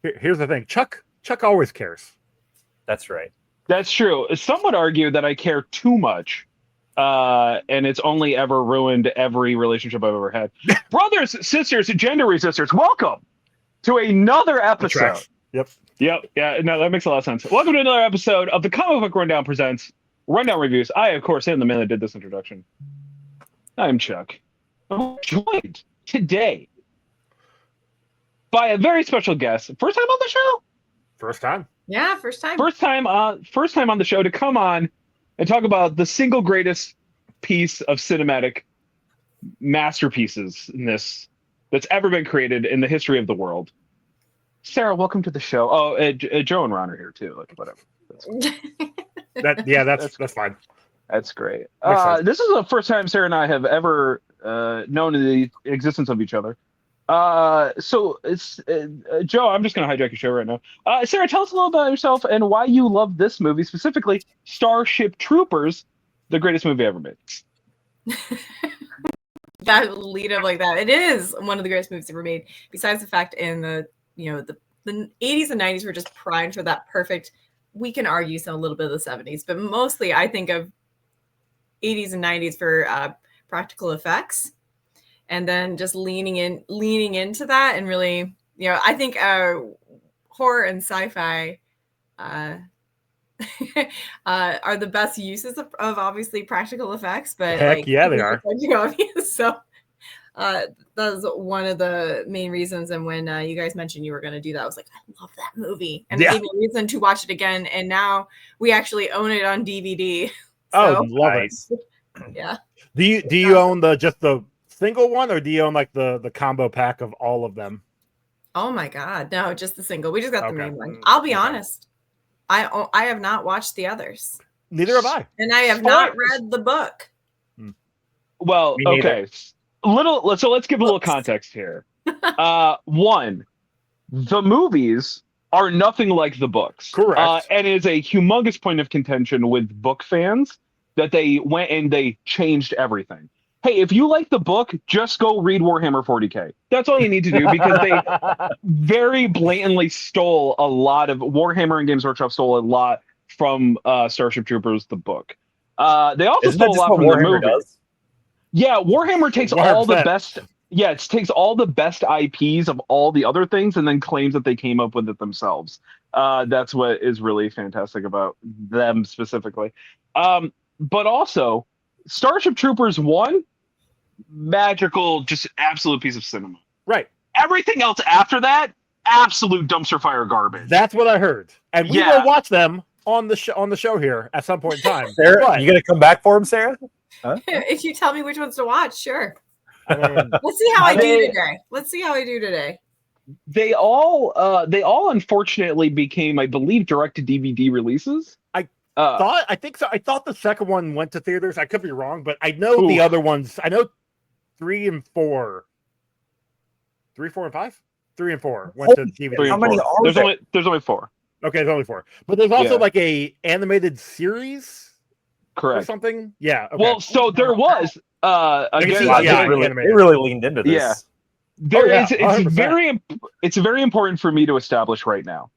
Here's the thing. Chuck always cares. That's right. That's true. Some would argue that I care too much, and it's only ever ruined every relationship I've ever had. Brothers, sisters, gender resistors, welcome to another episode. Yep. Yeah, no, that makes a lot of sense. Welcome to another episode of the Comic Book Rundown presents Rundown Reviews. I, of course, am the man that did this introduction. I'm Chuck. I'm joined today by a very special guest. First time on the show? First time. Yeah, first time. First time on the show to come on and talk about the single greatest piece of cinematic masterpieces that's ever been created in the history of the world. Sarah, welcome to the show. Oh, Joe and Ron are here too. Like, whatever. That's fine. That's great. This is the first time Sarah and I have ever known the existence of each other. So it's Joe. I'm just going to hijack your show right now. Sarah, tell us a little about yourself and why you love this movie, specifically Starship Troopers, the greatest movie ever made. That lead up like that. It is one of the greatest movies ever made. Besides the fact in the 80s and 90s were just primed for that perfect. We can argue some a little bit of the 70s, but mostly I think of 80s and 90s for practical effects, and then just leaning into that, and really, I think horror and sci-fi are the best uses of obviously practical effects. But heck yeah, they are. Obvious. So that's one of the main reasons. And when you guys mentioned you were going to do that, I was like, I love that movie, and it gave me a reason to watch it again. And now we actually own it on DVD. So, love it. Yeah. Do you own just the single one, or do you own like the combo pack of all of them? Oh my God, no, just the single. We just got the main one. I'll be honest, I have not watched the others. Neither have I, and I have not read the book. Well, okay. So let's give a little context here. One, the movies are nothing like the books. Correct. And it is a humongous point of contention with book fans that they went and they changed everything. Hey, if you like the book, just go read Warhammer 40K. That's all you need to do, because they very blatantly stole a lot of Warhammer, and Games Workshop stole a lot from Starship Troopers, the book. They also stole a lot from the movie. Yeah, Warhammer takes 100%. all the best. Yeah, it takes all the best IPs of all the other things and then claims that they came up with it themselves. That's what is really fantastic about them specifically. But also, Starship Troopers 1, magical, just absolute piece of cinema. Right. Everything else after that, absolute dumpster fire garbage. That's what I heard, and we will watch them on the show here at some point in time. Sarah, you gonna come back for them, Sarah? Huh? If you tell me which ones to watch, sure. Let's see how I do today. They all unfortunately became, I believe, direct to DVD releases. I think so. I thought the second one went to theaters. I could be wrong, but I know the other ones. I know 3 and 4. 3, 4, and 5. 3 and 4 went to DVD. How many are there? There's only 4. Okay, there's only 4. But there's also like a animated series. Correct. Or something. Yeah. Okay. Well, so there was. Again, they really leaned into this. Yeah. It's very important for me to establish right now.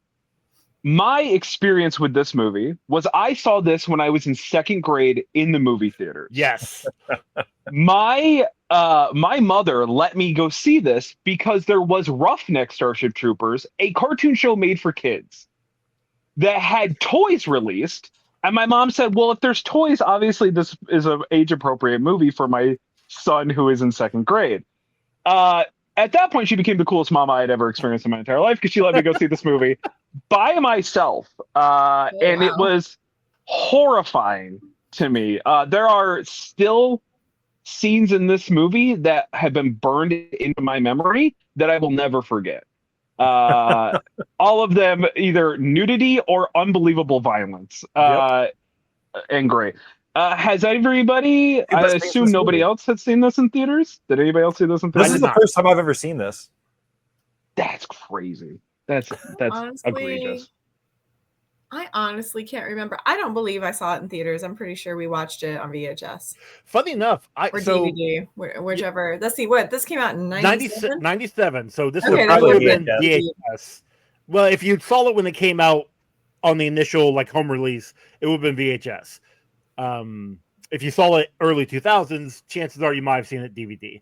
My experience with this movie was I saw this when I was in 2nd grade in the movie theater. Yes. My mother let me go see this because there was Roughneck Starship Troopers, a cartoon show made for kids that had toys released. And my mom said, well, if there's toys, obviously this is an age-appropriate movie for my son who is in 2nd grade. At that point, she became the coolest mom I had ever experienced in my entire life, because she let me go see this movie by myself. And it was horrifying to me. There are still scenes in this movie that have been burned into my memory that I will never forget. All of them either nudity or unbelievable violence. And great. Has everybody? I assume nobody else has seen this in theaters. Did anybody else see this in theaters? This is the first time I've ever seen this. That's crazy. That's honestly, egregious. I honestly can't remember. I don't believe I saw it in theaters. I'm pretty sure we watched it on VHS. Funny enough, DVD, whichever. Let's see, what this came out in 97? 97. So this would probably have been VHS. Well, if you saw it when it came out on the initial like home release, it would have been VHS. If you saw it early 2000s, chances are you might have seen it DVD.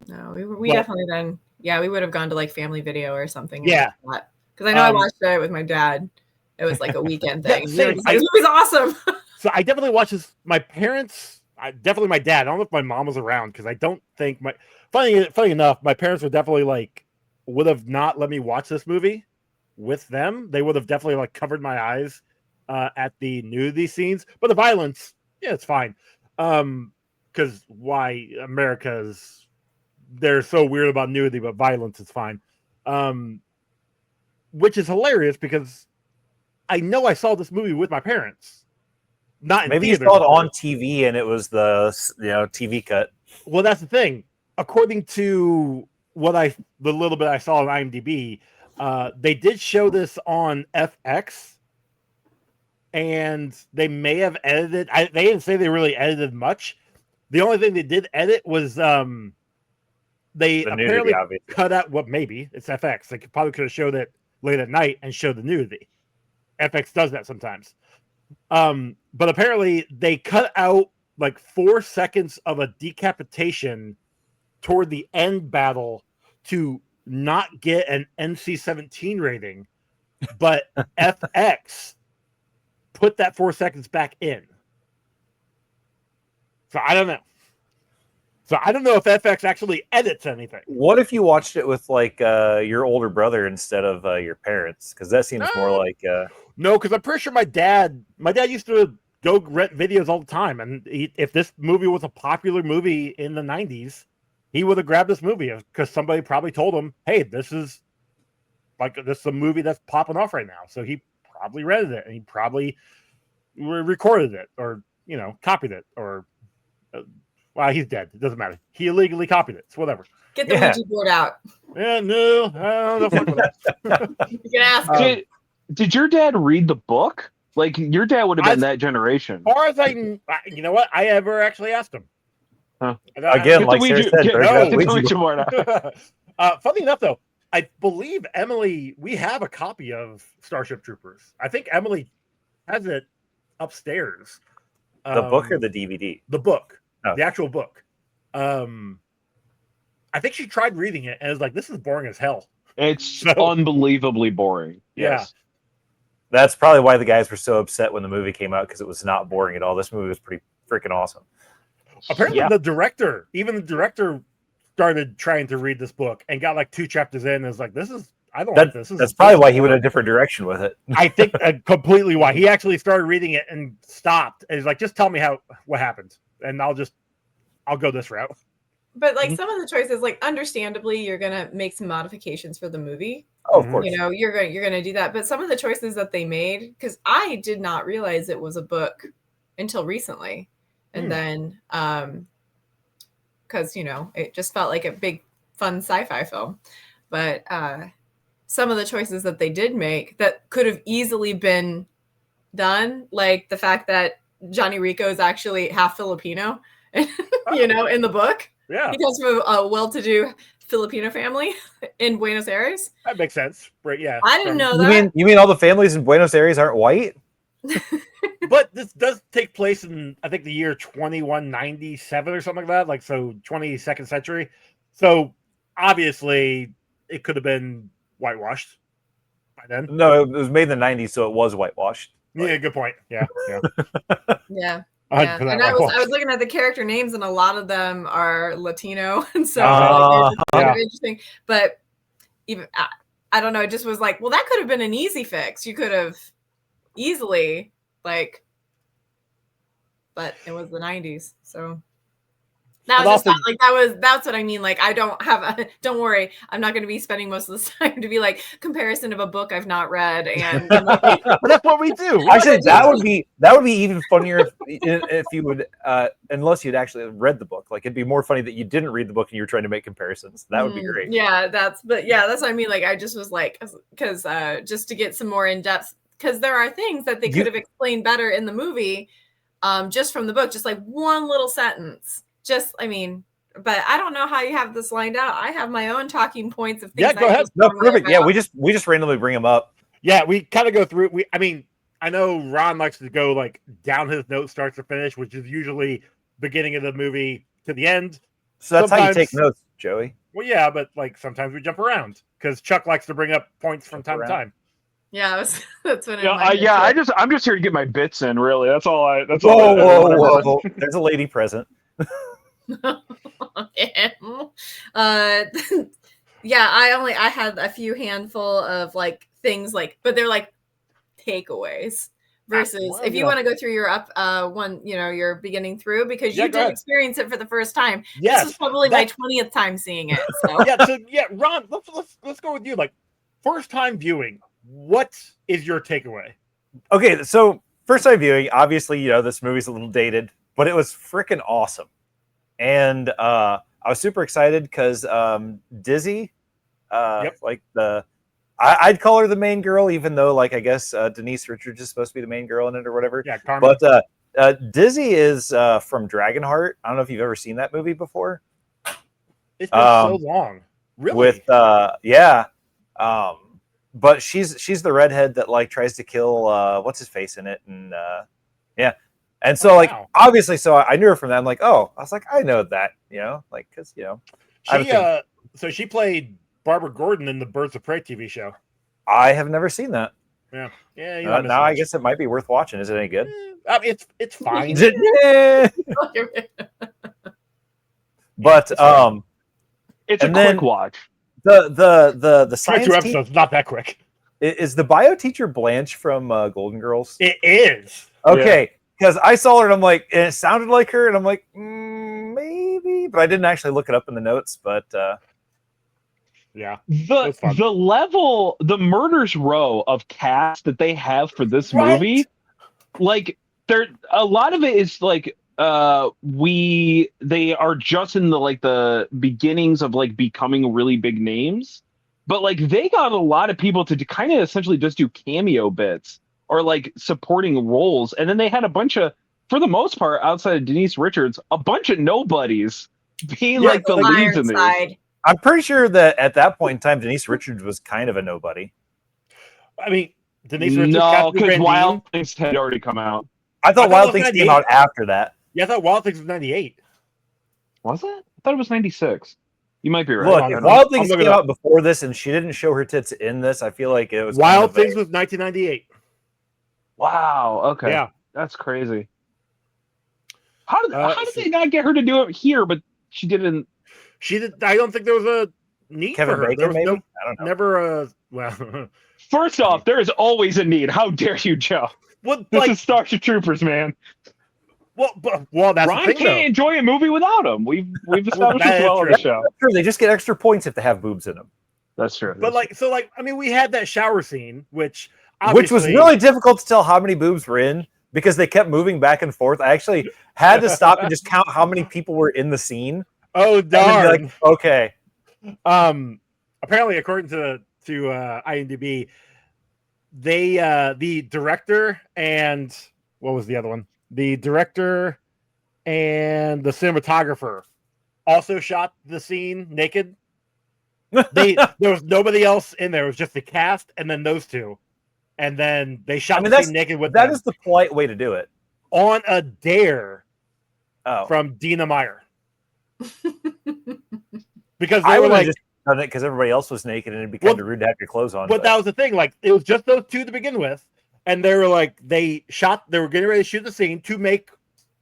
No, we definitely then. Yeah, we would have gone to like Family Video or something. Yeah, because I know I watched it with my dad. It was like a weekend thing. Yeah, This movie's awesome. So I definitely watched this. My parents, definitely my dad. I don't know if my mom was around because I don't think my. Funny enough, my parents were definitely like would have not let me watch this movie with them. They would have definitely like covered my eyes at the nudity scenes, but the violence, yeah, it's fine. Because why America's they're so weird about nudity, but violence is fine. Which is hilarious because I know I saw this movie with my parents. Not in maybe you saw it on TV and it was the TV cut. Well, that's the thing. According to the little bit I saw on IMDb, they did show this on FX, and they may have edited. They didn't say they really edited much. The only thing they did edit was they apparently cut out what maybe it's FX. They probably could have showed it late at night and showed the nudity. FX does that sometimes. But apparently they cut out like 4 seconds of a decapitation toward the end battle to not get an NC-17 rating, but FX put that 4 seconds back in. So I don't know. So I don't know if FX actually edits anything. What if you watched it with like your older brother instead of your parents? Because that seems more like no. Because I'm pretty sure my dad used to go rent videos all the time, and if this movie was a popular movie in the 90s, he would have grabbed this movie because somebody probably told him, "Hey, this is a movie that's popping off right now." So he probably rented it, and he probably recorded it, or copied it, or. Well, he's dead. It doesn't matter. He illegally copied it. It's whatever. Get the Ouija board out. Yeah, no, I don't know. You can ask him. Did your dad read the book? Like, your dad would have been that generation. As far as you know what? I ever actually asked him. Huh. Again, like Sarah said, funny enough, though, I believe Emily, we have a copy of Starship Troopers. I think Emily has it upstairs. The book or the DVD? The book. Oh. The actual book. I think she tried reading it and was like, "This is boring as hell." It's unbelievably boring. Yes. Yeah. That's probably why the guys were so upset when the movie came out, because it was not boring at all. This movie was pretty freaking awesome. Apparently, the director started trying to read this book and got like 2 chapters in and was like, I don't like this. That's probably why he went a different direction with it. I think completely why. He actually started reading it and stopped. And he's like, just tell me what happened. And I'll go this route. But like some of the choices, like understandably, you're gonna make some modifications for the movie. Oh, of course. You're gonna do that. But some of the choices that they made, because I did not realize it was a book until recently, and then because it just felt like a big fun sci-fi film. But some of the choices that they did make that could have easily been done, like the fact that Johnny Rico is actually half Filipino, in the book. Yeah. He comes from a well-to-do Filipino family in Buenos Aires. That makes sense. Right, yeah. I didn't know that. You mean all the families in Buenos Aires aren't white? But this does take place in, I think, the year 2197 or something like that. Like, so 22nd century. So obviously it could have been whitewashed by then. No, it was made in the 90s, so it was whitewashed. Yeah, good point. Yeah. Yeah. And I was looking at the character names, and a lot of them are Latino, and so it's kind of interesting. But even I don't know, it just was like, well, that could have been an easy fix. You could have easily but it was the 90s, so. That was that's what I mean. Like, I don't worry. I'm not going to be spending most of the time to be like comparison of a book I've not read. And that's what we do. Actually, that would be even funnier if you would, unless you'd actually read the book. Like, it'd be more funny that you didn't read the book and you were trying to make comparisons. That would be great. Yeah, that's what I mean. Like, I just was like, because just to get some more in depth, because there are things that they could have explained better in the movie, just from the book, just like one little sentence. but I don't know how you have this lined out. I have my own talking points of things. Yeah, go ahead. No, perfect. Yeah, we just randomly bring them up. Yeah, we kind of go through. I mean, I know Ron likes to go like down his notes, start to finish, which is usually beginning of the movie to the end. So that's how you Sometimes- take notes, Joey. Well, yeah, but like sometimes we jump around because Chuck likes to bring up points from time to time. Yeah, that's what. I'm just here to get my bits in. Really, that's all. That's Whoa, all. whoa! There's a lady present. Yeah, I had a few handful of like things like, but they're like takeaways versus if you want to go through your your beginning through because you did experience it for the first time. Yes, this is probably my 20th time seeing it. So Ron, let's go with you. Like first time viewing, what is your takeaway? Okay, so first time viewing, obviously, this movie's a little dated, but it was freaking awesome. And I was super excited because Dizzy, like I'd call her the main girl, even though, like, I guess Denise Richards is supposed to be the main girl in it or whatever. Yeah, Carmen. But Dizzy is from Dragonheart. I don't know if you've ever seen that movie before. It's been so long. Really? With but she's the redhead that like tries to kill what's his face in it, and and so obviously, so I knew her from that. I'm like, I was like, I know that, like because so she played Barbara Gordon in the Birds of Prey TV show. I have never seen that. Yeah. Now I guess it might be worth watching. Is it any good? I mean, it's fine. But it's a quick watch. The science 2 episodes, not that quick. Is the bio teacher Blanche from Golden Girls? It is. Okay, because I saw her and I'm like, and it sounded like her, and I'm like, maybe, but I didn't actually look it up in the notes. But the Murders Row of cast that they have for this movie, like a lot of it is like they are just in the beginnings of like becoming really big names, but like they got a lot of people to kind of essentially just do cameo bits or like supporting roles, and then they had a bunch of, for the most part, outside of Denise Richards, a bunch of nobodies being like the leads in these. I'm pretty sure that at that point in time, Denise Richards was kind of a nobody. I mean, Denise Richards. No, because Wild Things had already come out. I thought Wild Things came out after that. Yeah, I thought Wild Things was 98. Was it? I thought it was 96. You might be right. Look, if Wild Things came out before this and she didn't show her tits in this, I feel like it was Wild Things was 1998. Wow. Okay. Yeah, that's crazy. How did they not get her to do it here? But she didn't. She did. I don't think there was a need Kevin for her. Bacon, there was maybe? I don't know. Never. Well. First off, there is always a need. How dare you, Joe? This is Starship Troopers, man. Well, that's Ron the thing, can't enjoy a movie without them. We've established this well on the show. True, they just get extra points if they have boobs in them. That's true. But I mean, we had that shower scene, which was really difficult to tell how many boobs were in because they kept moving back and forth. I actually had to stop and just count how many people were in the scene. Oh darn! Like, okay. Apparently, according to IMDb, the director and what was the other one? The director and the cinematographer also shot the scene naked. There was nobody else in there. It was just the cast and then those two. And then they shot the scene naked with them. That is the polite way to do it. On a dare from Dina Meyer. Because they were like, just done it because everybody else was naked and it'd be kind of rude to have your clothes on. But that was the thing. Like, it was just those two to begin with. And they were like, they were getting ready to shoot the scene to make,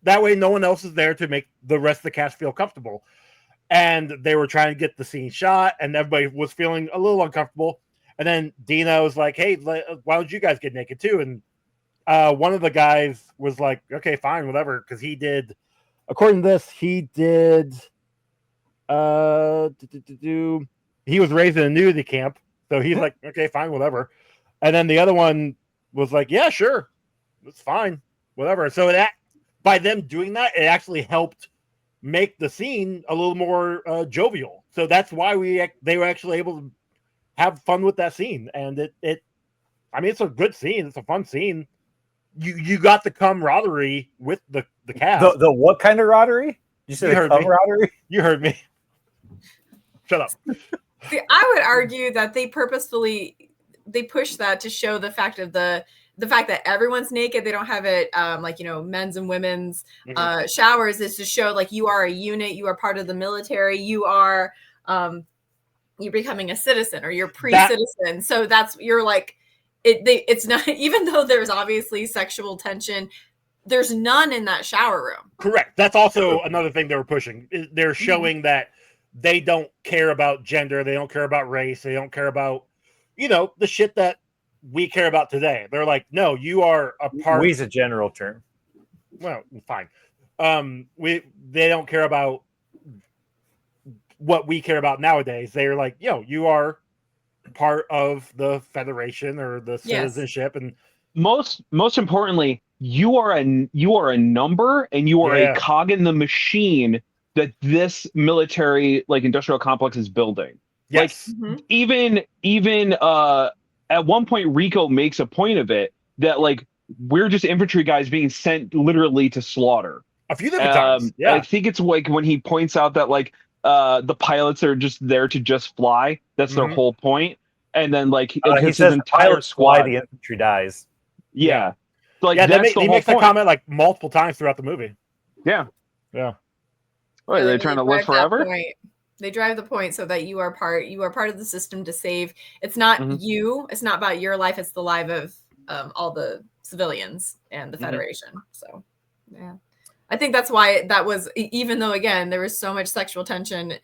that way no one else is there to make the rest of the cast feel comfortable. And they were trying to get the scene shot, and everybody was feeling a little uncomfortable. And then Dina was like, hey, why don't you guys get naked too? And one of the guys was like, okay, fine, whatever. Because he did, according to this, he was raised in a nudity camp. So he's like, okay, fine, whatever. And then the other one was like, yeah, sure, it's fine, whatever. So by them doing that, it actually helped make the scene a little more jovial. So that's why they were actually able to have fun with that scene. And I mean, it's a good scene. It's a fun scene. You got the camaraderie with the cast. The what kind of camaraderie? You said camaraderie? You heard me. Shut up. See, I would argue that they purposefully push that to show the fact that everyone's naked. They don't have it men's and women's showers. Is to show like you are a unit, you are part of the military, you are you're becoming a citizen or you're pre-citizen. So you're like it's not, even though there's obviously sexual tension, there's none in that shower room. Correct. That's also another thing they were pushing. They're showing that they don't care about gender. They don't care about race. They don't care about, the shit that we care about today. They're like, no, you are a part. We's a general term. Well, fine. They don't care about what we care about nowadays. They're like, you are part of the Federation or the citizenship. And most importantly, you are a number and you are a cog in the machine that this military industrial complex is building. Yes. Like even at one point Rico makes a point of it that we're just infantry guys being sent literally to slaughter. A few different times. Yeah. I think it's when he points out that the pilots are just there to just fly. That's their whole point. And then he says his entire squad, the infantry dies. Yeah. So, he makes that comment multiple times throughout the movie. Yeah. Yeah. What, are they trying to live forever? They drive the point so that you are part of the system to save. It's not you. It's not about your life. It's the life of all the civilians and the Federation. So, yeah. I think that's why that was, even though, again, there was so much sexual tension.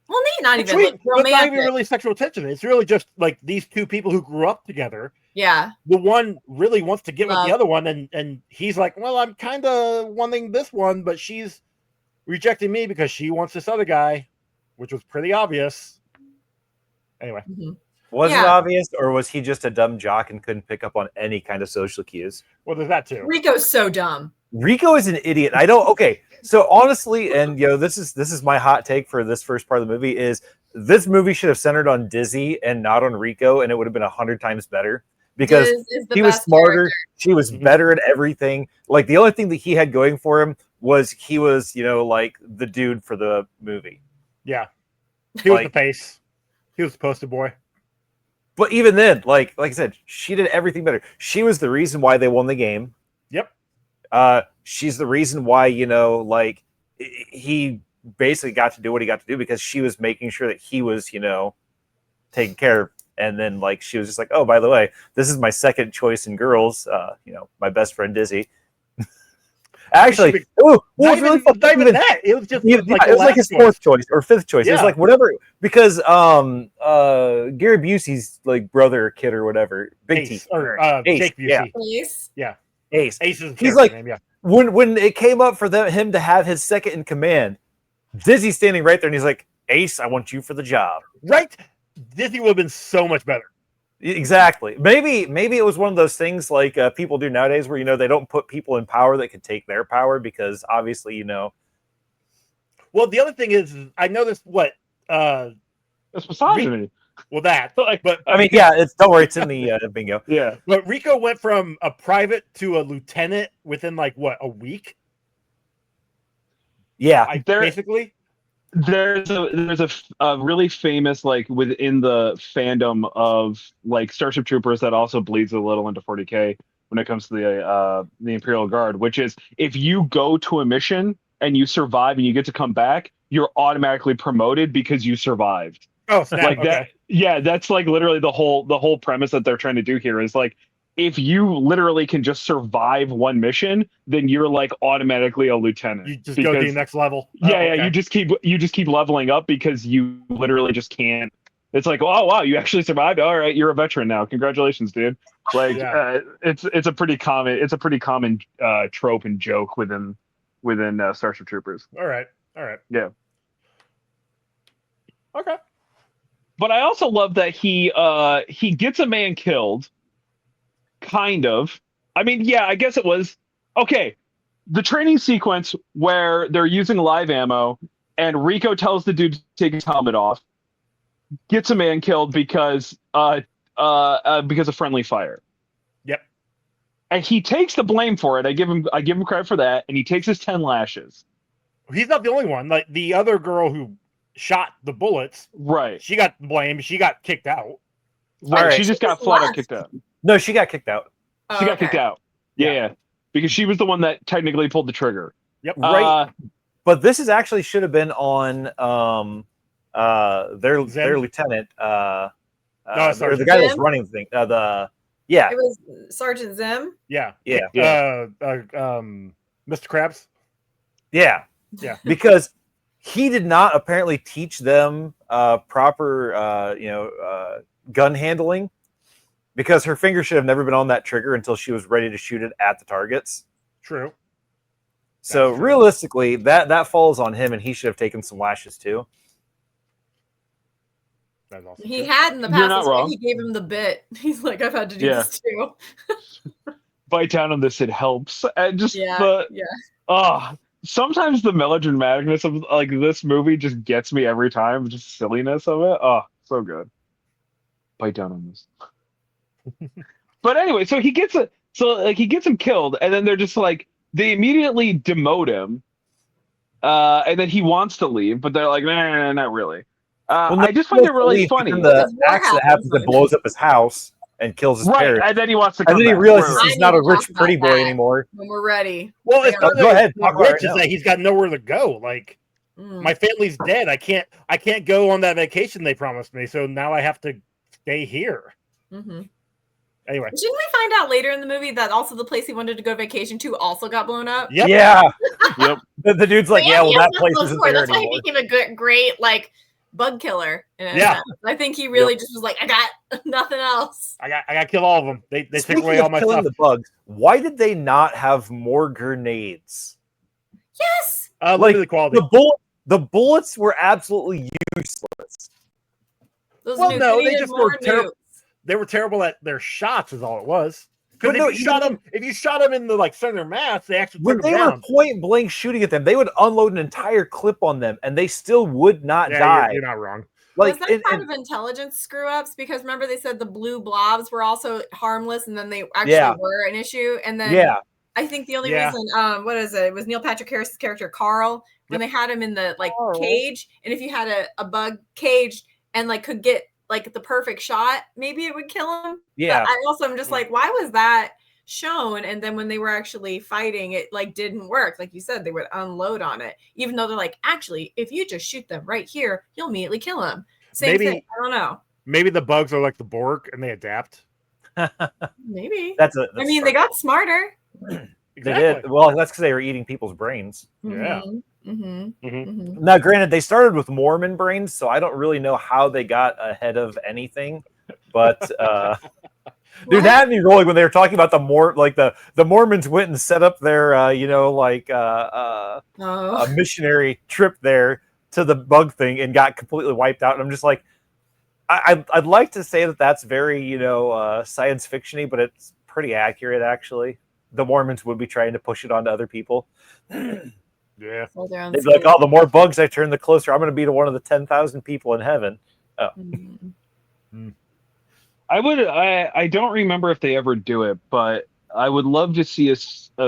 Well, not even romantic. It's not even really sexual tension. It's really just these two people who grew up together. Yeah. The one really wants to get with the other one, and he's like, well, I'm kind of wanting this one, but she's rejecting me because she wants this other guy, which was pretty obvious. Anyway. Was it obvious, or was he just a dumb jock and couldn't pick up on any kind of social cues? Well, there's that too. Rico's so dumb. Rico is an idiot. I don't. Okay, so honestly, and this is my hot take for this first part of the movie is this movie should have centered on Dizzy and not on Rico, and it would have been 100 times better because he was smarter. Character. She was better at everything. The only thing that he had going for him was he was the dude for the movie. Yeah, he was the face. He was the poster boy. But even then, like I said, she did everything better. She was the reason why they won the game. Yep. She's the reason why, he basically got to do what he got to do because she was making sure that he was, taken care of. And then she was just like, oh, by the way, this is my second choice in girls. My best friend Dizzy. Actually, it was really not even that. It was just it was his fourth choice or fifth choice. Yeah. It was whatever because Gary Busey's brother or kid or whatever, Big T or Ace. Jake Busey. Yeah. Ace. Ace is he's name, yeah. When it came up for him to have his second in command, Dizzy's standing right there and he's like, Ace, I want you for the job. Right? Dizzy would have been so much better. Exactly. Maybe it was one of those things like people do nowadays where they don't put people in power that could take their power because obviously Well, the other thing is I noticed that's misogyny. Well, that but I mean, don't worry, it's in the bingo. Yeah. But Rico went from a private to a lieutenant within a week. Yeah, basically. There's a really famous within the fandom of Starship Troopers that also bleeds a little into 40K when it comes to the Imperial Guard, which is if you go to a mission and you survive and you get to come back, you're automatically promoted because you survived. Oh, snap. Okay. That. Yeah, that's literally the whole premise that they're trying to do here is if you literally can just survive one mission, then you're automatically a lieutenant. You just go to the next level. Yeah, you just keep leveling up because you literally just can't. It's oh wow, you actually survived. All right, you're a veteran now. Congratulations, dude. It's a pretty common trope and joke within Starship Troopers. All right. Yeah. Okay. But I also love that he gets a man killed. Kind of. I mean, yeah, I guess it was okay. The training sequence where they're using live ammo and Rico tells the dude to take his helmet off, gets a man killed because of friendly fire. Yep. And he takes the blame for it. I give him credit for that, and he takes his 10 lashes. He's not the only one. Like the other girl who shot the bullets, Right. she got blamed. She got kicked out. Right. Right. She just got flat out kicked out. No, she got kicked out. She got kicked out. Yeah. Yeah. Because she was the one that technically pulled the trigger. Yep. Right. But this is actually should have been on their lieutenant or the guy that's running the thing. It was Sergeant Zim. Yeah. Yeah. Mr. Krabs. Yeah. Yeah. Because he did not apparently teach them proper gun handling, because her finger should have never been on that trigger until she was ready to shoot it at the targets. True. So realistically, that falls on him, and he should have taken some lashes too. That's awesome. He had in the past. You're not wrong. He gave him the bit. He's like, I've had to do this too. Bite down on this, it helps. And just sometimes the melodramaticness of like this movie just gets me every time. Just silliness of it. Oh, so good. Bite down on this. But anyway, so he gets him killed, and then they're just like, they immediately demote him, and then he wants to leave, but they're like, nah, not really. I just find it really funny. The accident happens that blows up his house and kills his parents. And then he wants to come and then he back. realizes he's not a rich pretty boy anymore. When we're ready. Well, it's not go ahead. Rich is that he's got nowhere to go. Like my family's dead. I can't go on that vacation they promised me. So now I have to stay here. Mm-hmm. Anyway, didn't we find out later in the movie that also the place he wanted to go vacation to also got blown up? Yep. Yeah. Yep. The dude's like, yeah, well, that place isn't there That's anymore. why he became a great like bug killer. Yeah. I think he really just was like, I got nothing else. I got to kill all of them. They took away all my stuff. The bugs. Why did they not have more grenades? Yes. Limited quality. The bullets were absolutely useless. They just were terrible. They were terrible at their shots, is all it was. Because if you shot them in the like center mass, they actually when they were point blank shooting at them, they would unload an entire clip on them, and they still would not die. You're not wrong. Like, was that part of intelligence screw ups? Because remember they said the blue blobs were also harmless, and then they actually were an issue. And then I think the only reason, what is it? It was Neil Patrick Harris's character Carl when they had him in the like cage, and if you had a bug caged and like could get like the perfect shot, maybe it would kill him. Yeah. But I'm just like, why was that shown? And then when they were actually fighting, it like didn't work. Like you said, they would unload on it, even though they're like, actually, if you just shoot them right here, you'll immediately kill them. Same thing. I don't know. Maybe the bugs are like the Borg and they adapt. Maybe. I mean, they got smarter. Exactly. They did. Well, that's because they were eating people's brains. Yeah. Now, granted, they started with Mormon brains, so I don't really know how they got ahead of anything. But dude, that had me rolling when they were talking about the Mormons went and set up their a missionary trip there to the bug thing and got completely wiped out. And I'm just like, I'd like to say that that's very science fiction-y, but it's pretty accurate actually. The Mormons would be trying to push it onto other people. Yeah. They'd be like, oh, the more bugs I turn, the closer I'm going to be to one of the 10,000 people in heaven. Oh. I don't remember if they ever do it, but I would love to see a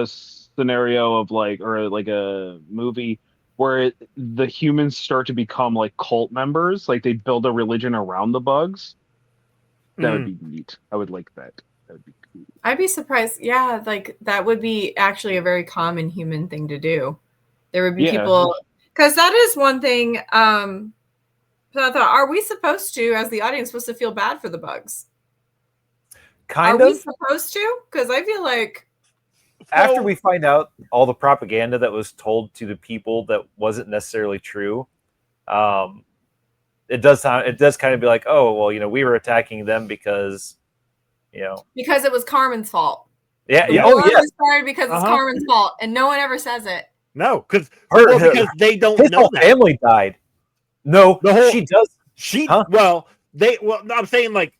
scenario of like a movie where the humans start to become like cult members, like they build a religion around the bugs. That would be neat. I would like that. That would be cool. I'd be surprised. Yeah, like that would be actually a very common human thing to do. There would be people, because that is one thing. So I thought, are we supposed to, as the audience, supposed to feel bad for the bugs? Are we supposed to? Because I feel like after we find out all the propaganda that was told to the people that wasn't necessarily true, it does kind of be like, oh well, we were attacking them because because it was Carmen's fault. Yeah. Started because it's Carmen's fault, and no one ever says it. No, because they don't his know whole that. family died. No, she does. I'm saying like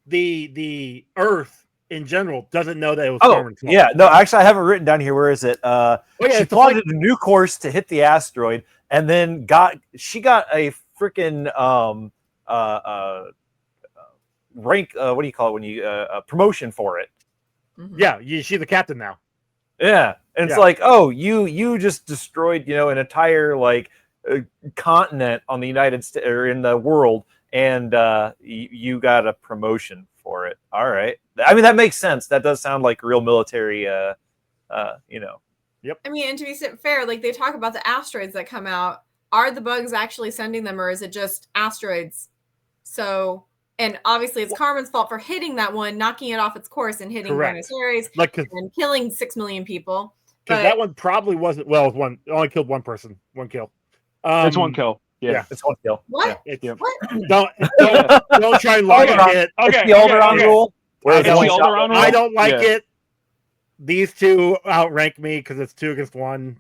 the Earth in general doesn't know that it was Carmen's fault. Yeah, no, actually I have it written down here. Where is it? She plotted a new course to hit the asteroid, and then got a freaking rank. What do you call it when you promotion for it? Yeah, she's the captain now. Yeah, and it's like, oh, you just destroyed, an entire like continent on the United States or in the world, and you got a promotion for it. All right, I mean that makes sense. That does sound like real military. Yep. I mean, and to be fair, like they talk about the asteroids that come out. Are the bugs actually sending them, or is it just asteroids? So, and obviously it's Carmen's fault for hitting that one, knocking it off its course and hitting Buenos Aires, and killing 6 million people. Because that one probably wasn't, it only killed one person, one kill. It's one kill. Yeah, it's one kill. What? Yeah, what? Don't try and logic it. Okay, it's the Alderaan rule. I don't like it. These two outrank me because it's 2 against 1.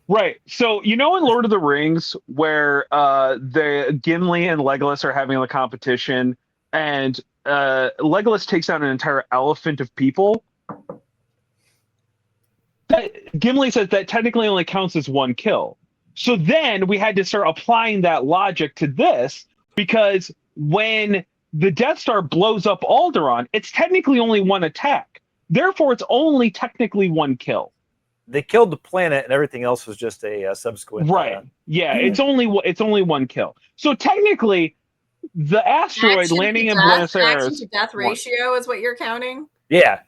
Right. So in Lord of the Rings, where the Gimli and Legolas are having a competition, and Legolas takes out an entire elephant of people. Gimli says that technically only counts as 1 kill. So then we had to start applying that logic to this, because when the Death Star blows up Alderaan, it's technically only 1 attack. Therefore, it's only technically 1 kill. They killed the planet, and everything else was just a subsequent. Right. It's only 1 kill. So technically, the asteroid landing in Buenos Aires. Action to death ratio is what you're counting. Yeah.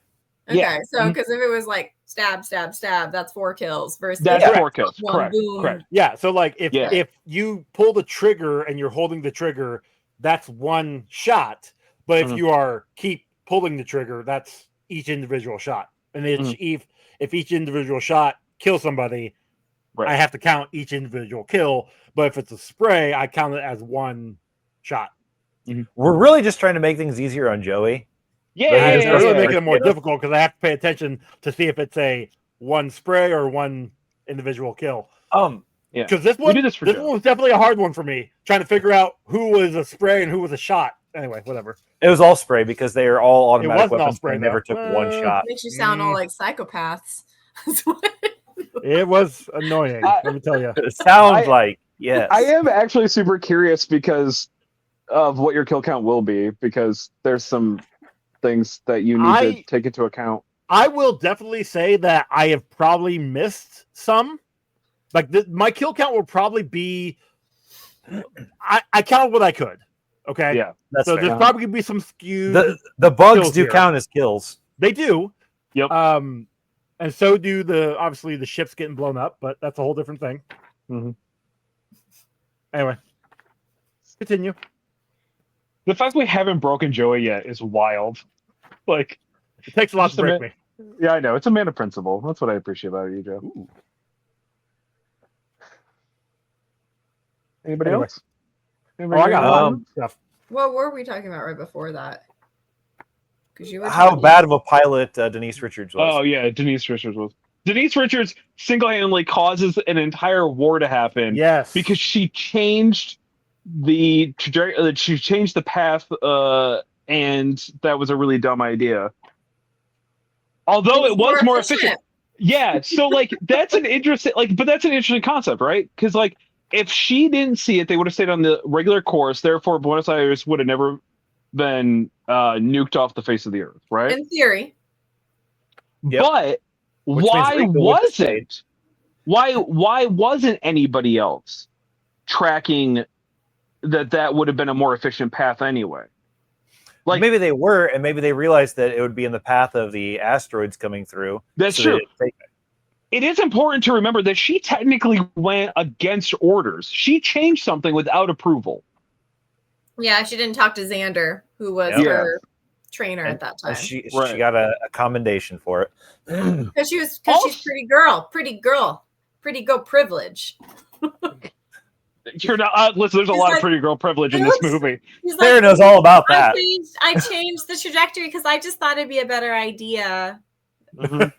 Okay. So because if it was like stab, stab, stab, that's 4 kills versus that's 4 kills. Correct. Correct. Yeah. So like if you pull the trigger and you're holding the trigger, that's 1 shot. But if you keep pulling the trigger, that's each individual shot. And if each individual shot kills somebody, I have to count each individual kill. But if it's a spray, I count it as 1 shot. We're really just trying to make things easier on Joey. It's really making it more difficult because I have to pay attention to see if it's a 1 spray or 1 individual kill. Because this one was definitely a hard one for me, trying to figure out who was a spray and who was a shot. Anyway, whatever. It was all spray because they are all automatic weapons. All spray, and never took 1 shot. Makes you sound all like psychopaths. It was annoying. Let me tell you. It sounds like, yes. I am actually super curious because of what your kill count will be, because there's some things that you need to take into account. I will definitely say that I have probably missed some. Like my kill count will probably be. I counted what I could. Okay. Yeah. So there's probably gonna be some skewed. The bugs do count as kills. They do. Yep. And so do obviously the ships getting blown up, but that's a whole different thing. Anyway, continue. The fact we haven't broken Joey yet is wild. Like, it takes a lot to break me. Yeah, I know. It's a man of principle. That's what I appreciate about you, Joe. Ooh. Anybody else? I got stuff. What were we talking about right before that? Because you were how bad of a pilot Denise Richards was. Oh yeah, Denise Richards was. Denise Richards single-handedly causes an entire war to happen. Yes, because she changed the trajectory. She changed the path, and that was a really dumb idea. Although it was more efficient. Yeah, so like that's an interesting concept, right? Because like if she didn't see it, they would have stayed on the regular course. Therefore, Buenos Aires would have never been nuked off the face of the earth, right? In theory. Yep. But why wasn't anybody else tracking that would have been a more efficient path anyway? Like maybe they were, and maybe they realized that it would be in the path of the asteroids coming through. That's true. It is important to remember that she technically went against orders. She changed something without approval. Yeah, she didn't talk to Xander, who was her trainer at that time. She got a commendation for it. Because she's pretty girl privilege. You're not listen. There's a lot of pretty girl privilege in this movie. Sarah knows all about that. I changed the trajectory because I just thought it'd be a better idea. Mm-hmm.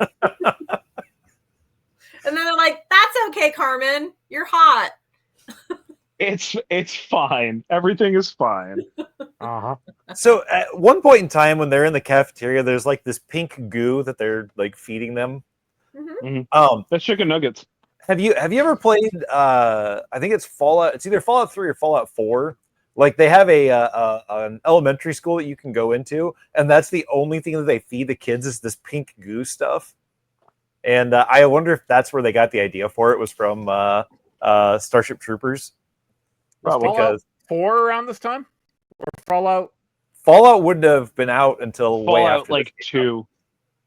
And then they're like, "That's okay, Carmen. You're hot." It's fine. Everything is fine. So at one point in time, when they're in the cafeteria, there's like this pink goo that they're like feeding them. Mm-hmm. That's chicken nuggets. Have you ever played? I think it's Fallout. It's either Fallout 3 or Fallout 4. Like they have an elementary school that you can go into, and that's the only thing that they feed the kids is this pink goo stuff. And I wonder if that's where they got the idea for it, was from Starship Troopers. Was Probably. Fallout 4 around this time? Or Fallout wouldn't have been out until way Fallout after like this came out. 2.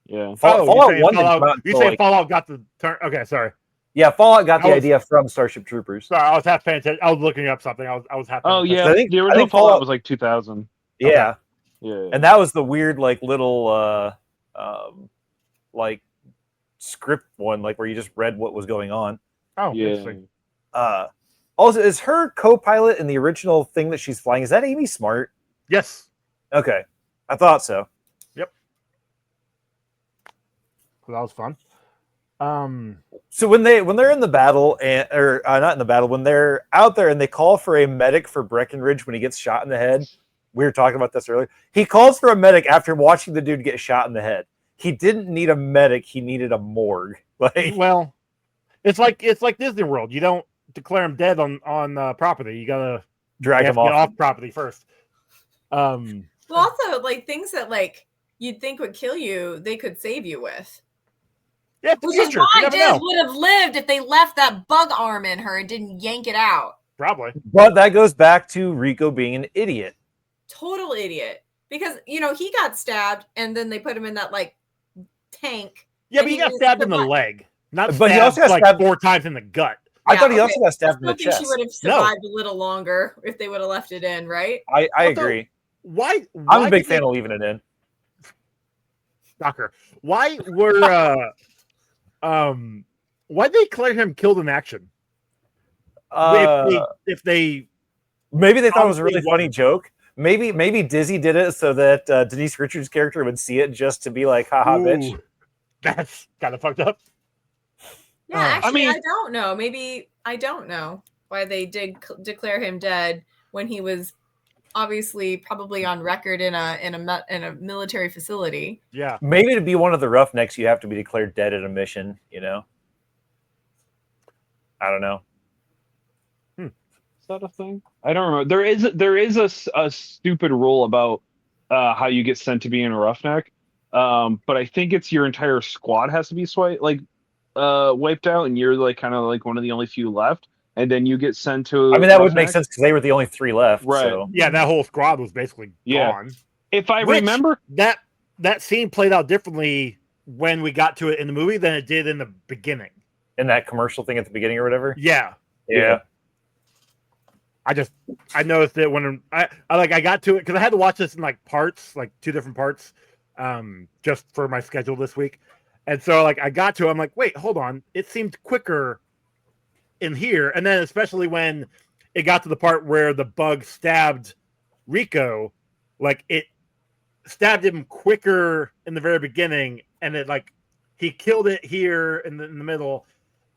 Yeah. Fallout 1 didn't come out You until, say like, Fallout got the turn? Okay, sorry. yeah, Fallout got the I was- idea from Starship Troopers. Sorry, I was half paying attention. I was looking up something. I was half. Oh paying yeah, I think- the I original think Fallout Fallout- was like 2000. Yeah, Yeah. and that was the weird, like, little like script one, like where you just read what was going on. Oh, Yeah. interesting. Also, is her co-pilot in the original thing that she's flying, is that Amy Smart? Yes. Okay, I thought so. So that was fun. So when they're in the battle, or not in the battle, when they're out there and they call for a medic for Breckenridge when he gets shot in the head, we were talking about this earlier. He calls for a medic after watching the dude get shot in the head. He didn't need a medic; he needed a morgue. Like, Well, it's like Disney World. You don't declare him dead on property. You gotta drag him get off. off property first. Well, also like things that like you'd think would kill you, they could save you with. Yeah, Which is future. why You never Diz know. would have lived if they left that bug arm in her and didn't yank it out. Probably. But that goes back to Rico being an idiot. Total idiot. Because he got stabbed and then they put him in that like tank. Yeah, And but he he got was stabbed in the the butt. leg, not But he stabbed also got like stabbed 4 times in the gut. I Yeah, thought he okay. also got I stabbed in the still think chest. she would have survived a little longer if they would have left it in, right? I Although- agree. Why I'm a big did fan they- of leaving it in. Docker. Why were why did they declare him killed in action? If they Maybe they thought it was a really Honestly, funny joke. Maybe Dizzy did it so that Denise Richards' character would see it just to be like, haha, bitch. Ooh, that's kind of fucked up. Yeah, I actually, mean- I don't know. Maybe I don't know why they did declare him dead when he was obviously probably on record in a military facility. Yeah. Maybe to be one of the Roughnecks, you have to be declared dead at a mission, I don't know. Is that a thing? I don't remember. There is a stupid rule about how you get sent to be in a roughneck. But I think it's your entire squad has to be wiped out, and you're like kind of like one of the only few left, and then you get sent to. I mean, that would make Roughneck. sense because they were the only 3 left. Right. So. Yeah, that whole squad was basically Yeah. gone. If I Which- remember, That scene played out differently when we got to it in the movie than it did in the beginning. In that commercial thing at the beginning or whatever. Yeah. Yeah. I noticed it when I got to it because I had to watch this in like parts, like 2 different parts, just for my schedule this week. And so like I got to it, I'm like, wait, hold on. It seemed quicker in here. And then especially when it got to the part where the bug stabbed Rico, like it stabbed him quicker in the very beginning, and it like he killed it here in the middle,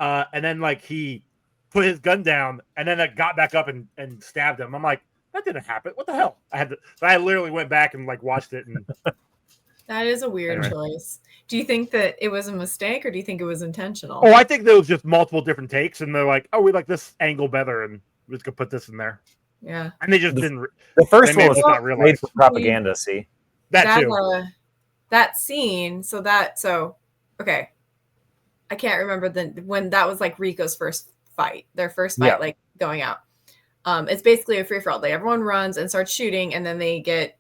and then like he put his gun down, and then it got back up and stabbed him. I'm like, that didn't happen. What the hell? I literally went back and like watched it, and That is a weird Anyway. choice. Do you think that it was a mistake, or do you think it was intentional? oh, I think there was just multiple different takes, and they're like, oh, we like this angle better, and we just could put this in there, Yeah. and they just didn't. The first They may one was just not made realize for propaganda, see? that too. That scene. So okay. I can't remember when that was like Rico's first fight, their first fight, Yeah. like going out. It's basically a free for all. Like everyone runs and starts shooting, and then they get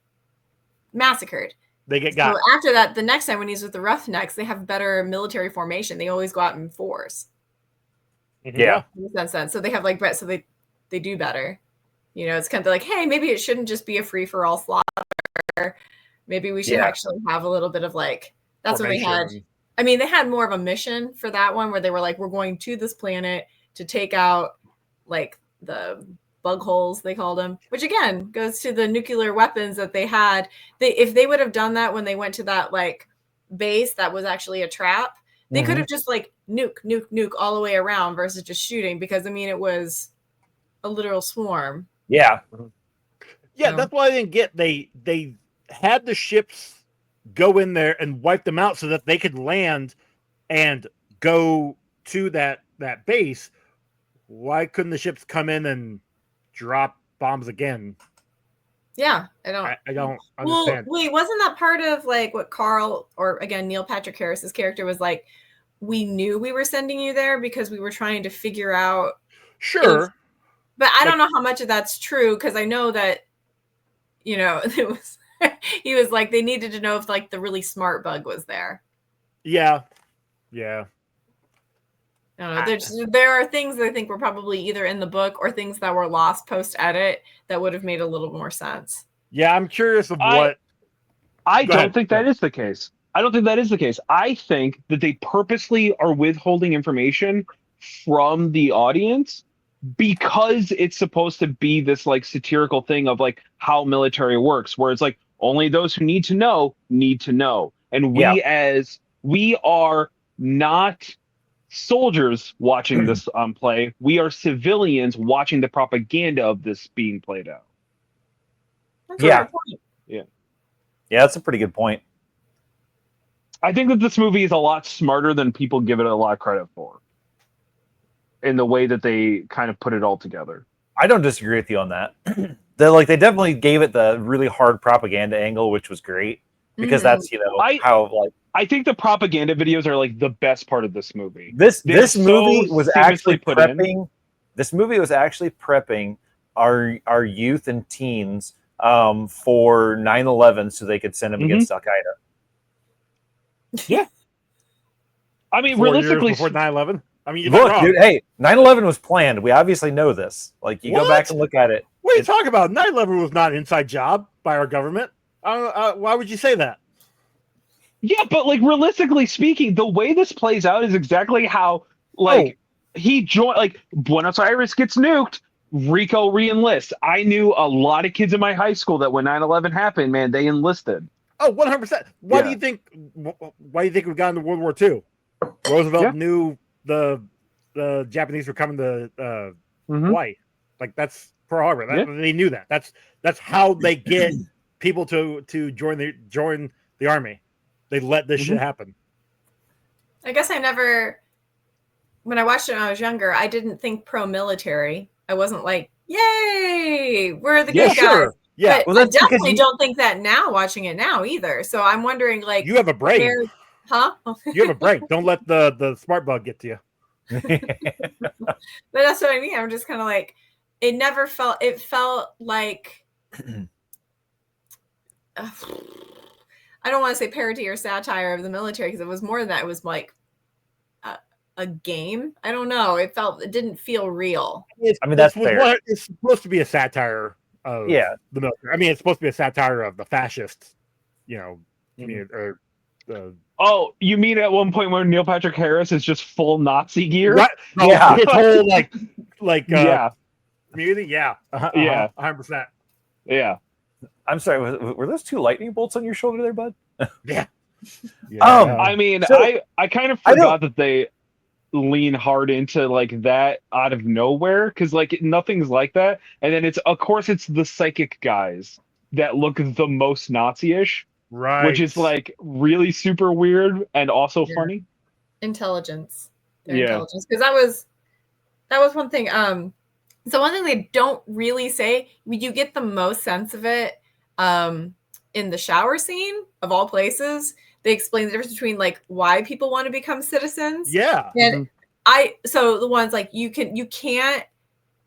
massacred. They get got. So after that, the next time when he's with the Roughnecks, they have better military formation. They always go out in fours. Yeah. In that sense. So they have like so they do better. It's kind of like, hey, maybe it shouldn't just be a free for all slaughter. Maybe we should Yeah. actually have a little bit of like that's what they had. formation. I mean, they had more of a mission for that one where they were like, we're going to this planet to take out like the bug holes, they called them, which again goes to the nuclear weapons that they had. If they would have done that when they went to that like base that was actually a trap, they could have just like nuke all the way around versus just shooting, because I mean it was a literal swarm. Yeah. Yeah, No. that's what I didn't get. They had the ships go in there and wipe them out so that they could land and go to that base. Why couldn't the ships come in and drop bombs again? Yeah, I don't. I don't Well, understand. wait, wasn't that part of like what Carl, or again Neil Patrick Harris's character was like? we knew we were sending you there because we were trying to figure out. Sure. But I don't know how much of that's true, because I know that, it was he was like, they needed to know if like the really smart bug was there. Yeah. I don't know. There are things that I think were probably either in the book or things that were lost post-edit that would have made a little more sense. Yeah, I'm curious of what. I don't think that is the case. I don't think that is the case. I think that they purposely are withholding information from the audience because it's supposed to be this like satirical thing of like how military works, where it's like only those who need to know, and we are not soldiers watching this play. We are civilians watching the propaganda of this being played out. Yeah, that's a pretty good point. I think that this movie is a lot smarter than people give it a lot of credit for, in the way that they kind of put it all together. I don't disagree with you on that. They definitely gave it the really hard propaganda angle, which was great, because that's I think the propaganda videos are like the best part of this movie. This movie was actually prepping. This movie was actually prepping our youth and teens for 9/11 so they could send them against Al Qaeda. Yeah. I mean, 4 realistically, years before 9/11. I mean, look, dude. Hey, 9/11 was planned. We obviously know this. Like, you go back and look at it. What are you talking about? 9/11 was not an inside job by our government. Why would you say that? Yeah, but like realistically speaking, the way this plays out is exactly how he joined. Like Buenos Aires gets nuked, Rico re-enlists. I knew a lot of kids in my high school that when 9/11 happened, man, they enlisted. Oh, 100%. Why do you think we got into World War II? Roosevelt knew the Japanese were coming to Hawaii. Like, that's Pearl Harbor. They knew that. That's how they get people to join the army. They let this shit happen. I guess when I watched it when I was younger, I didn't think pro-military. I wasn't like, yay, we're the good guys. Sure. Yeah, but I definitely don't think that now, watching it now either. So I'm wondering, like, you have a brain, huh? You have a brain. Don't let the smart bug get to you. But that's what I mean. I'm just kind of like, it never felt. It felt like, I don't want to say parody or satire of the military, because it was more than that. It was like a game. I don't know. It didn't feel real. I mean, that's fair. It's supposed to be a satire of the military. I mean, it's supposed to be a satire of the fascists, community, or oh, you mean at one point where Neil Patrick Harris is just full Nazi gear? Right. Yeah. His whole community. Yeah. 100%. Yeah. I'm sorry. Were those two lightning bolts on your shoulder there, bud? Yeah. I mean, so, I kind of forgot that they lean hard into like that out of nowhere, because like nothing's like that. And then it's the psychic guys that look the most Nazi-ish, right? Which is like really super weird and also funny. Intelligence, intelligence, because that was one thing. So one thing they don't really say, you get the most sense of it in the shower scene of all places. They explain the difference between like why people want to become citizens. Yeah. And so the ones like you can't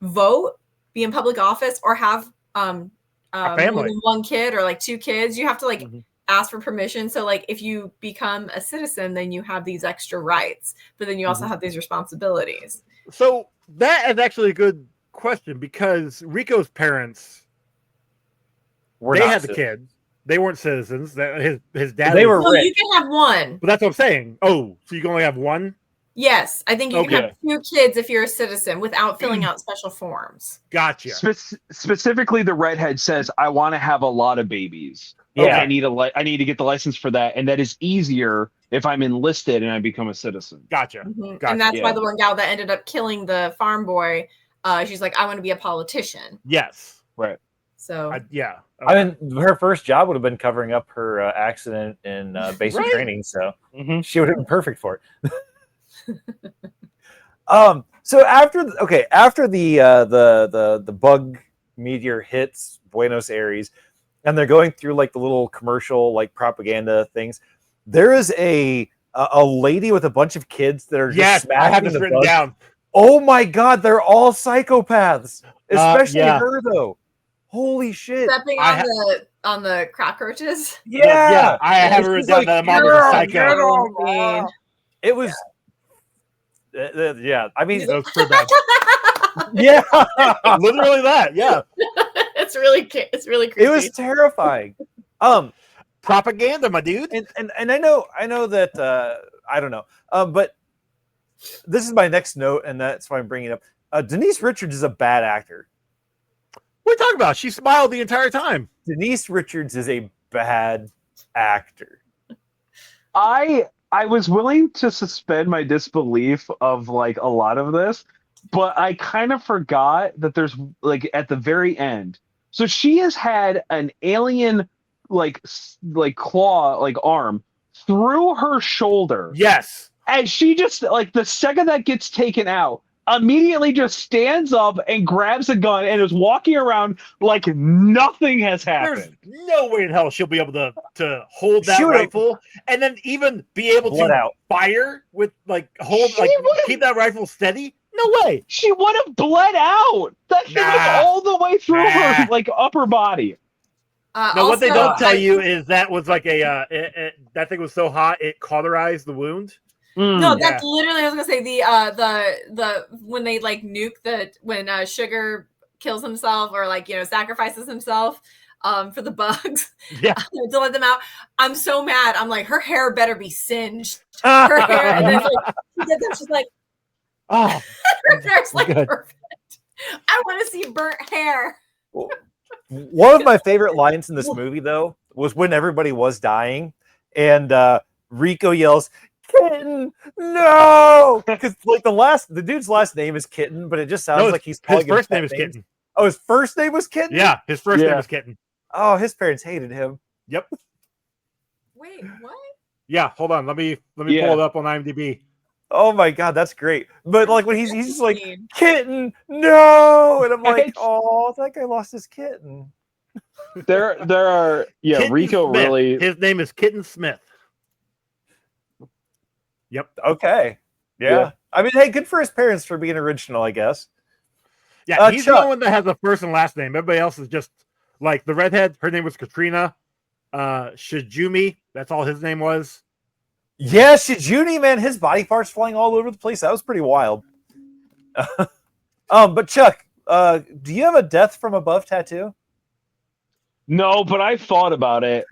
vote, be in public office, or have more than one kid or like two kids. You have to like ask for permission. So like if you become a citizen, then you have these extra rights, but then you also have these responsibilities. So that is actually a good question, because Rico's parents had the kids. They weren't citizens. His dad. They were rich. You can have one. But that's what I'm saying. Oh, so you can only have one? Yes, I think you can have two kids if you're a citizen without filling out special forms. Gotcha. Specifically, the redhead says, "I want to have a lot of babies. Yeah, I need to get the license for that, and that is easier if I'm enlisted and I become a citizen." Gotcha. Gotcha. And that's why the one gal that ended up killing the farm boy, she's like, "I want to be a politician." Yes. Right. So yeah. I mean, her first job would have been covering up her accident in basic training, so she would have been perfect for it. So after the bug meteor hits Buenos Aires, and they're going through like the little commercial like propaganda things, there is a a lady with a bunch of kids that are Yes, just I have smashing this the written bugs. down. Oh my god, they're all psychopaths. Especially yeah. her though. Holy shit. Stepping on the cockroaches. Yeah. I have it written down that mom is a psycho. So mean. It was yeah. I mean, That was pretty bad. yeah. Literally that. Yeah. It's really creepy. It was terrifying. Propaganda, my dude. And I know that I don't know. But this is my next note, and that's why I'm bringing it up. Denise Richards is a bad actor. What are you talking about? She smiled the entire time. Denise Richards is a bad actor. I was willing to suspend my disbelief of like a lot of this, but I kind of forgot that there's like at the very end. So she has had an alien like claw like arm through her shoulder. Yes. And she just like the second that gets taken out, immediately just stands up and grabs a gun and is walking around like nothing has happened. There's no way in hell she'll be able to hold that rifle and then even be able to fire with like keep that rifle steady. No way. She would have bled out. That thing was all the way through her like upper body. No, what they don't tell you is that was like that thing was so hot it cauterized the wound. No, that's literally, I was gonna say the when they like nuke when Sugar kills himself or like sacrifices himself for the bugs to let them out. I'm so mad. I'm like, her hair better be singed. Her hair, and then she's like, oh, her hair's like perfect. I want to see burnt hair. One of my favorite lines in this movie though was when everybody was dying and Rico yells, "Kitten, no!" Because like the dude's last name is Kitten, but it just sounds like he's calling his first name is Kitten. Oh, his first name was Kitten? Yeah, his first name was Kitten. Oh, his parents hated him. Yep. Wait, what? Yeah, hold on. Let me pull it up on IMDb. Oh my god, that's great. But like when he's just like, "Kitten, no!" And I'm like, oh, that guy lost his kitten. There are Kitten Rico Smith. really. His name is Kitten Smith. Yep. Okay. Yeah. I mean, hey, good for his parents for being original, I guess. Yeah, he's the only one that has a first and last name. Everybody else is just like the redhead. Her name was Katrina. Shijumi. That's all his name was. Yeah, Shijuni, man, his body parts flying all over the place. That was pretty wild. But Chuck, do you have a death from above tattoo? No, but I thought about it.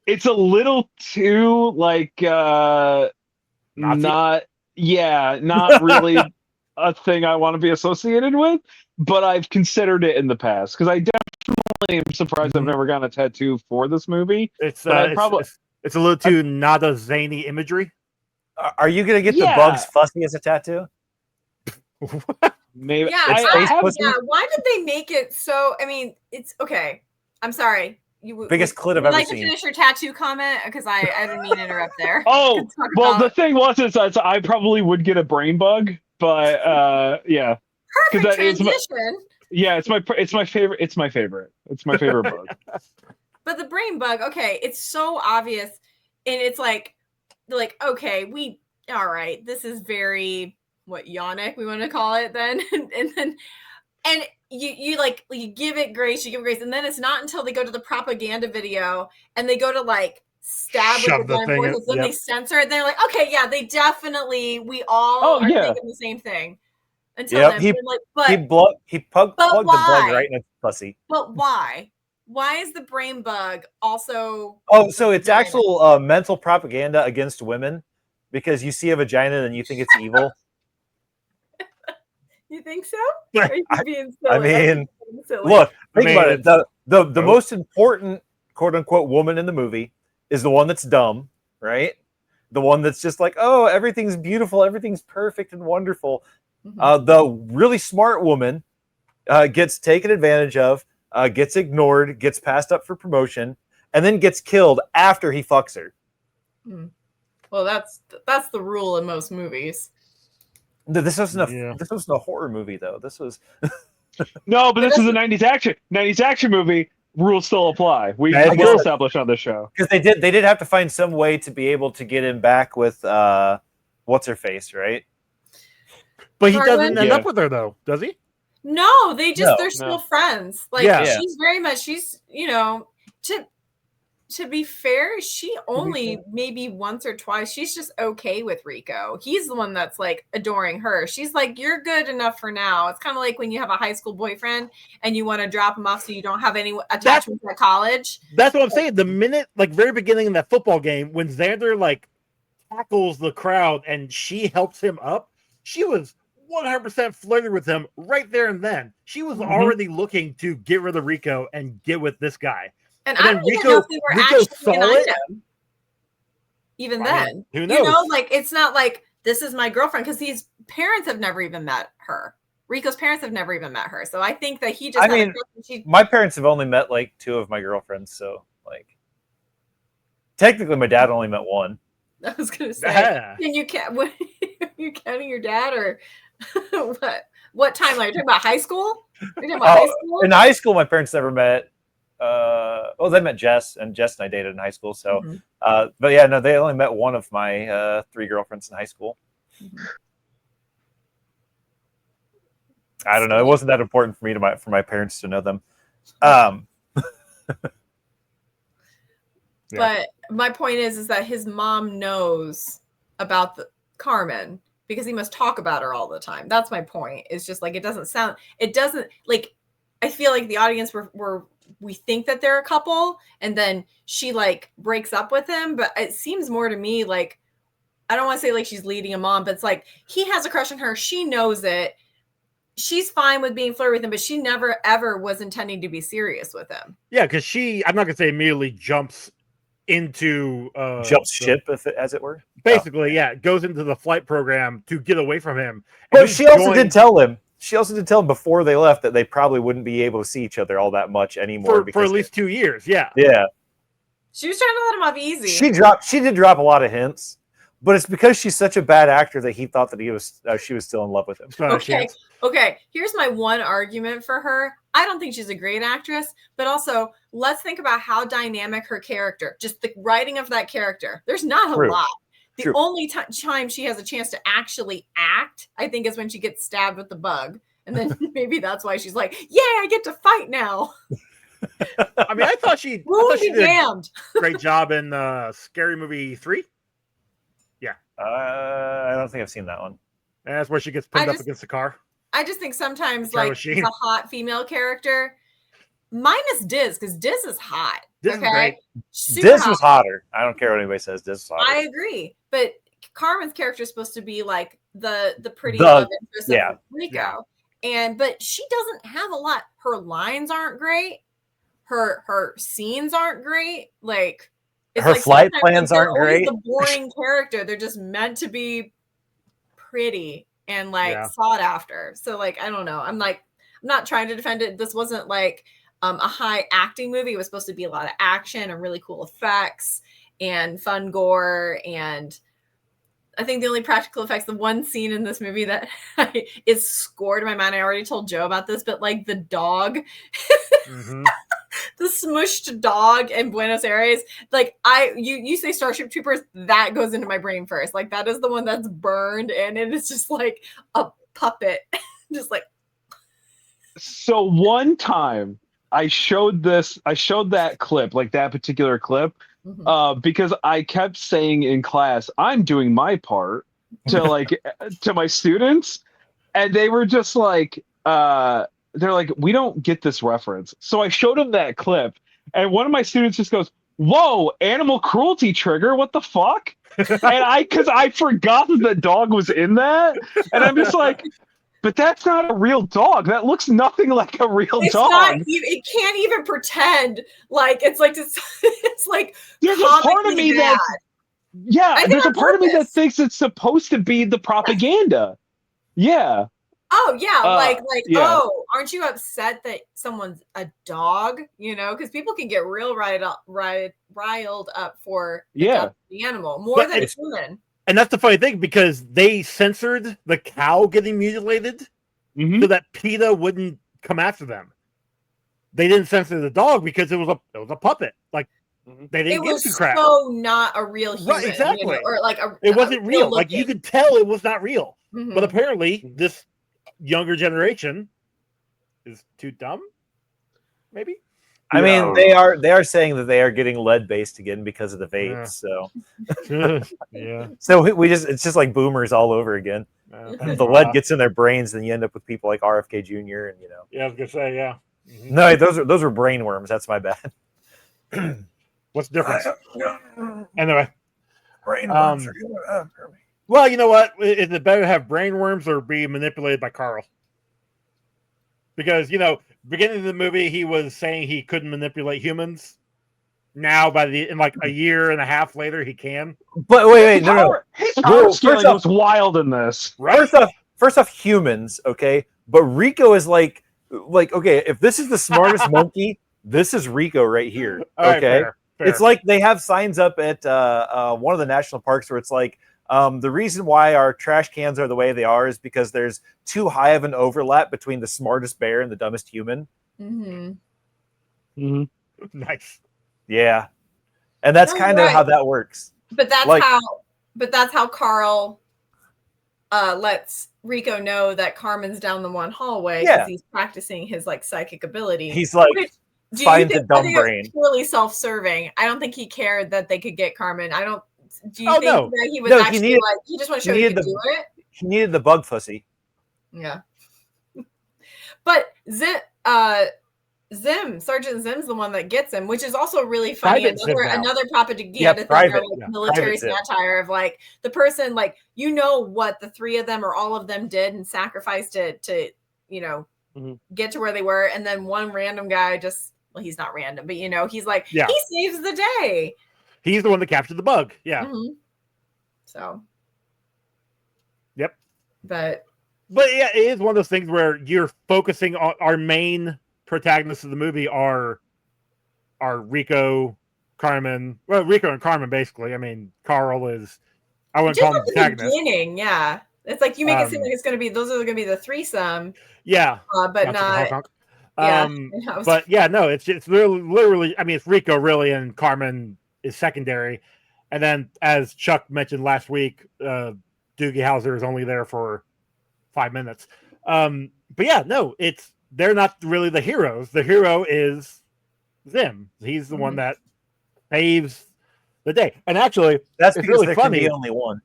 It's a little too like not really a thing I want to be associated with, but I've considered it in the past because I definitely am surprised I've never gotten a tattoo for this movie. It's a little too nada zany imagery. Are you gonna get the bugs fussy as a tattoo? Maybe. Yeah, why did they make it so? I mean, it's okay. I'm sorry. Biggest clit I've ever like seen. to finish your tattattoo comment because I didn't mean to interrupt there. Oh, well, the thing was is I probably would get a brain bug, but yeah. Perfect transition. It's my favorite. It's my favorite bug. But the brain bug, okay, it's so obvious, and it's like okay, all right, this is very yonic we want to call it then, and you give it grace, and then it's not until they go to the propaganda video and they go to like stab with the gun forces, then they censor it. They're like, okay, yeah, they definitely we all are thinking the same thing. Until then, he plugged the bug right in its pussy. But why? Why is the brain bug also? Oh, so it's actual mental propaganda against women because you see a vagina and you think it's evil. You think so? Are you being silly? I mean, look, think about it. The most important quote unquote woman in the movie is the one that's dumb, right? The one that's just like, oh, everything's beautiful, everything's perfect and wonderful. Mm-hmm. The really smart woman gets taken advantage of, gets ignored, gets passed up for promotion, and then gets killed after he fucks her. Well, that's the rule in most movies. This wasn't a horror movie though. This was no, but this is a 90s action movie. rules still apply. We I guess- will establish on this show. Because they did have to find some way to be able to get him back with what's her face, right? But he Carmen? doesn't end Yeah. up with her though, does he? No, they're No. still friends. Like Yeah. she's very much to be fair, she only maybe once or twice, she's just okay with Rico. He's the one that's like adoring her. She's like, you're good enough for now. It's kind of like when you have a high school boyfriend and you want to drop him off so you don't have any attachments at college. That's what I'm saying. The minute, like very beginning in that football game, when Xander like tackles the crowd and she helps him up, she was 100% flirting with him right there and then. She was already looking to get rid of Rico and get with this guy. And And I then don't even know if they were Rico actually saw an it. item. Even I then. mean, who You knows? know, like it's not like this is my girlfriend because his parents have never even met her. Rico's parents have never even met her. So I think that he just had a crush and she My parents have only met like 2 of my girlfriends, so like technically my dad only met 1. I was gonna say, Yeah. can you what are you counting your dad or what timeline? You're talking about high school? You're talking about high school? In high school, my parents never met. They met Jess, and Jess and I dated in high school. So, but yeah, no, they only met 1 of my 3 girlfriends in high school. I don't know. It wasn't that important for me for my parents to know them. But my point is that his mom knows about the Carmen because he must talk about her all the time. That's my point. It's just like it doesn't like I feel like the audience we think that they're a couple and then she like breaks up with him, but it seems more to me like I don't want to say like she's leading him on, but it's like he has a crush on her. She knows it. She's fine with being flirty with him, but she never ever was intending to be serious with him. Yeah, because I'm not gonna say immediately jumps into ship, as it were. Basically, goes into the flight program to get away from him. But she also did tell him. She also did tell him before they left that they probably wouldn't be able to see each other all that much anymore for at least 2 years. Yeah. She was trying to let him off easy. She did drop a lot of hints, but it's because she's such a bad actor that he thought that she was still in love with him. Okay. Here's my one argument for her. I don't think she's a great actress, but also let's think about how dynamic her character, just the writing of that character. There's not a lot. The only time she has a chance to actually act, I think, is when she gets stabbed with the bug. And then maybe that's why she's like, yeah, I get to fight now. I mean, I thought she did a great job in Scary Movie 3. Yeah. I don't think I've seen that one. And that's where she gets pinned up against the car. I just think sometimes like she's a hot female character. Minus Diz, because Diz is hot. Diz is great. Diz was hotter. I don't care what anybody says. Diz is hotter. I agree. But Carmen's character is supposed to be like the pretty love interest of Rico. But she doesn't have a lot. Her lines aren't great. Her scenes aren't great. Like her flight plans aren't great. The boring character. They're just meant to be pretty and like sought after. So like I don't know. I'm not trying to defend it. This wasn't like a high acting movie. It was supposed to be a lot of action and really cool effects and fun gore. And I think the only practical effects, the one scene in this movie that is scored in my mind, I already told Joe about this, but like the dog, the smushed dog in Buenos Aires, like you say Starship Troopers, that goes into my brain first. Like that is the one that's burned and it is just like a puppet, just like. So one time I showed that clip, like that particular clip, because I kept saying in class, I'm doing my part to my students. And they were just like, they're like, we don't get this reference. So I showed them that clip and one of my students just goes, whoa, animal cruelty trigger. What the fuck? And cause I forgot that the dog was in that. And I'm just like, but that's not a real dog. That looks nothing like a real dog. It can't even pretend like it's like there's a part of me that there's a part of me that thinks it's supposed to be the propaganda. Yeah. Oh yeah, oh, aren't you upset that someone's a dog? You know, because people can get real riled up for the animal more than human. And that's the funny thing because they censored the cow getting mutilated so that PETA wouldn't come after them. they didn't censor the dog because it was a puppet. Like they didn't It give was two crap. so not a real human, Right, exactly. or like it wasn't real. Like you looking. could tell it was not real. Mhm. But apparently, this younger generation is too dumb. Maybe. I mean, they are saying that they are getting lead based again because of the vapes. Yeah. So Yeah. so it's just like boomers all over again. The lead gets in their brains, and you end up with people like RFK Jr. and Yeah, I was gonna say, yeah. No, those were brain worms. That's my bad. What's the difference? Anyway, brain worms. Well, you know what? Is it better to have brain worms or be manipulated by Carl? Because beginning of the movie, he was saying he couldn't manipulate humans. Now, in like a year and a half later, he can. But wait, no. His power scaling off, was wild in this. Right? First off, humans, okay. But Rico is like, okay, if this is the smartest monkey, this is Rico right here. Okay, fair. It's like they have signs up at one of the national parks where it's like, the reason why our trash cans are the way they are is because there's too high of an overlap between the smartest bear and the dumbest human. Mm-hmm. Nice. Yeah, and that's kind of how that works. But that's how Carl lets Rico know that Carmen's down the one hallway because he's practicing his like psychic ability. He's like, finds a dumb brain. Purely self-serving. I don't think he cared that they could get Carmen. I don't. Do you think that he was actually he just want to show he could do it? He needed the bug pussy. Yeah. But Sergeant Zim's the one that gets him, which is also really funny. Another propaganda thing, military satire of like the person, like what the three of them or all of them did and sacrificed it to get to where they were, and then one random guy he's not random, but he's like he saves the day. He's the one that captured the bug. Yeah. Mm-hmm. So. Yep. But yeah, it is one of those things where you're focusing on our main protagonists of the movie are Rico, Carmen. Well, Rico and Carmen, basically. I mean, Carl is. I wouldn't call him the protagonist. Beginning, yeah. It's like you make it seem like it's going to be those are going to be the threesome. Yeah. But not. But yeah, no, it's literally. I mean, it's Rico really, and Carmen is secondary, and then as Chuck mentioned last week, Doogie Howser is only there for 5 minutes. But yeah, no, they're not really the heroes. The hero is Zim. He's the one that saves the day. And actually, that's because really funny. The only one.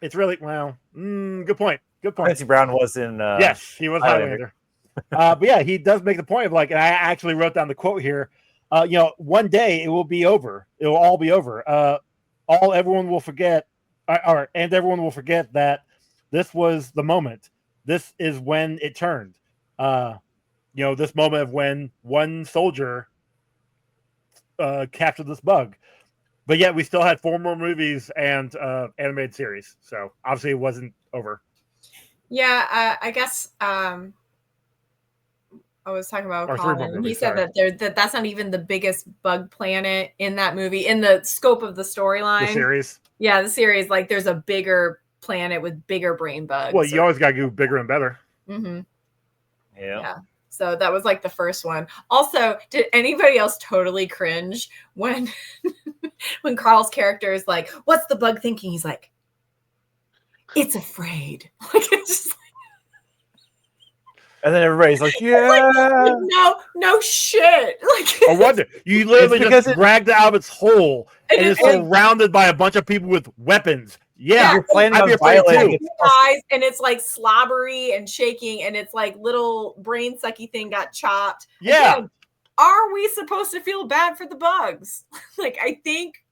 It's really good point. Good point. Clancy Brown was in. Yes, he was Highlander. But yeah, he does make the point of like, and I actually wrote down the quote here. One day it will be over. It will all be over. Everyone will forget, and everyone will forget that this was the moment. This is when it turned. This moment of when one soldier captured this bug. But yet we still had 4 more movies and animated series. So obviously it wasn't over. Yeah, I guess I was talking about Colin, and he said that that's not even the biggest bug planet in that movie, in the scope of the storyline. The series? Yeah, the series. Like, there's a bigger planet with bigger brain bugs. Well, you always got to go bigger and better. Mm-hmm. Yeah. So that was like the first one. Also, did anybody else totally cringe when when Carl's character is like, what's the bug thinking? He's like, it's afraid. Like, it's just like, and then everybody's like, yeah. Like, no shit. Like, I wonder. You literally just dragged it out of its hole and it's surrounded by a bunch of people with weapons. Yeah, you're planning on violating eyes, and it's like slobbery and shaking, and it's like little brain sucky thing got chopped. Yeah. Again, are we supposed to feel bad for the bugs? Like, I think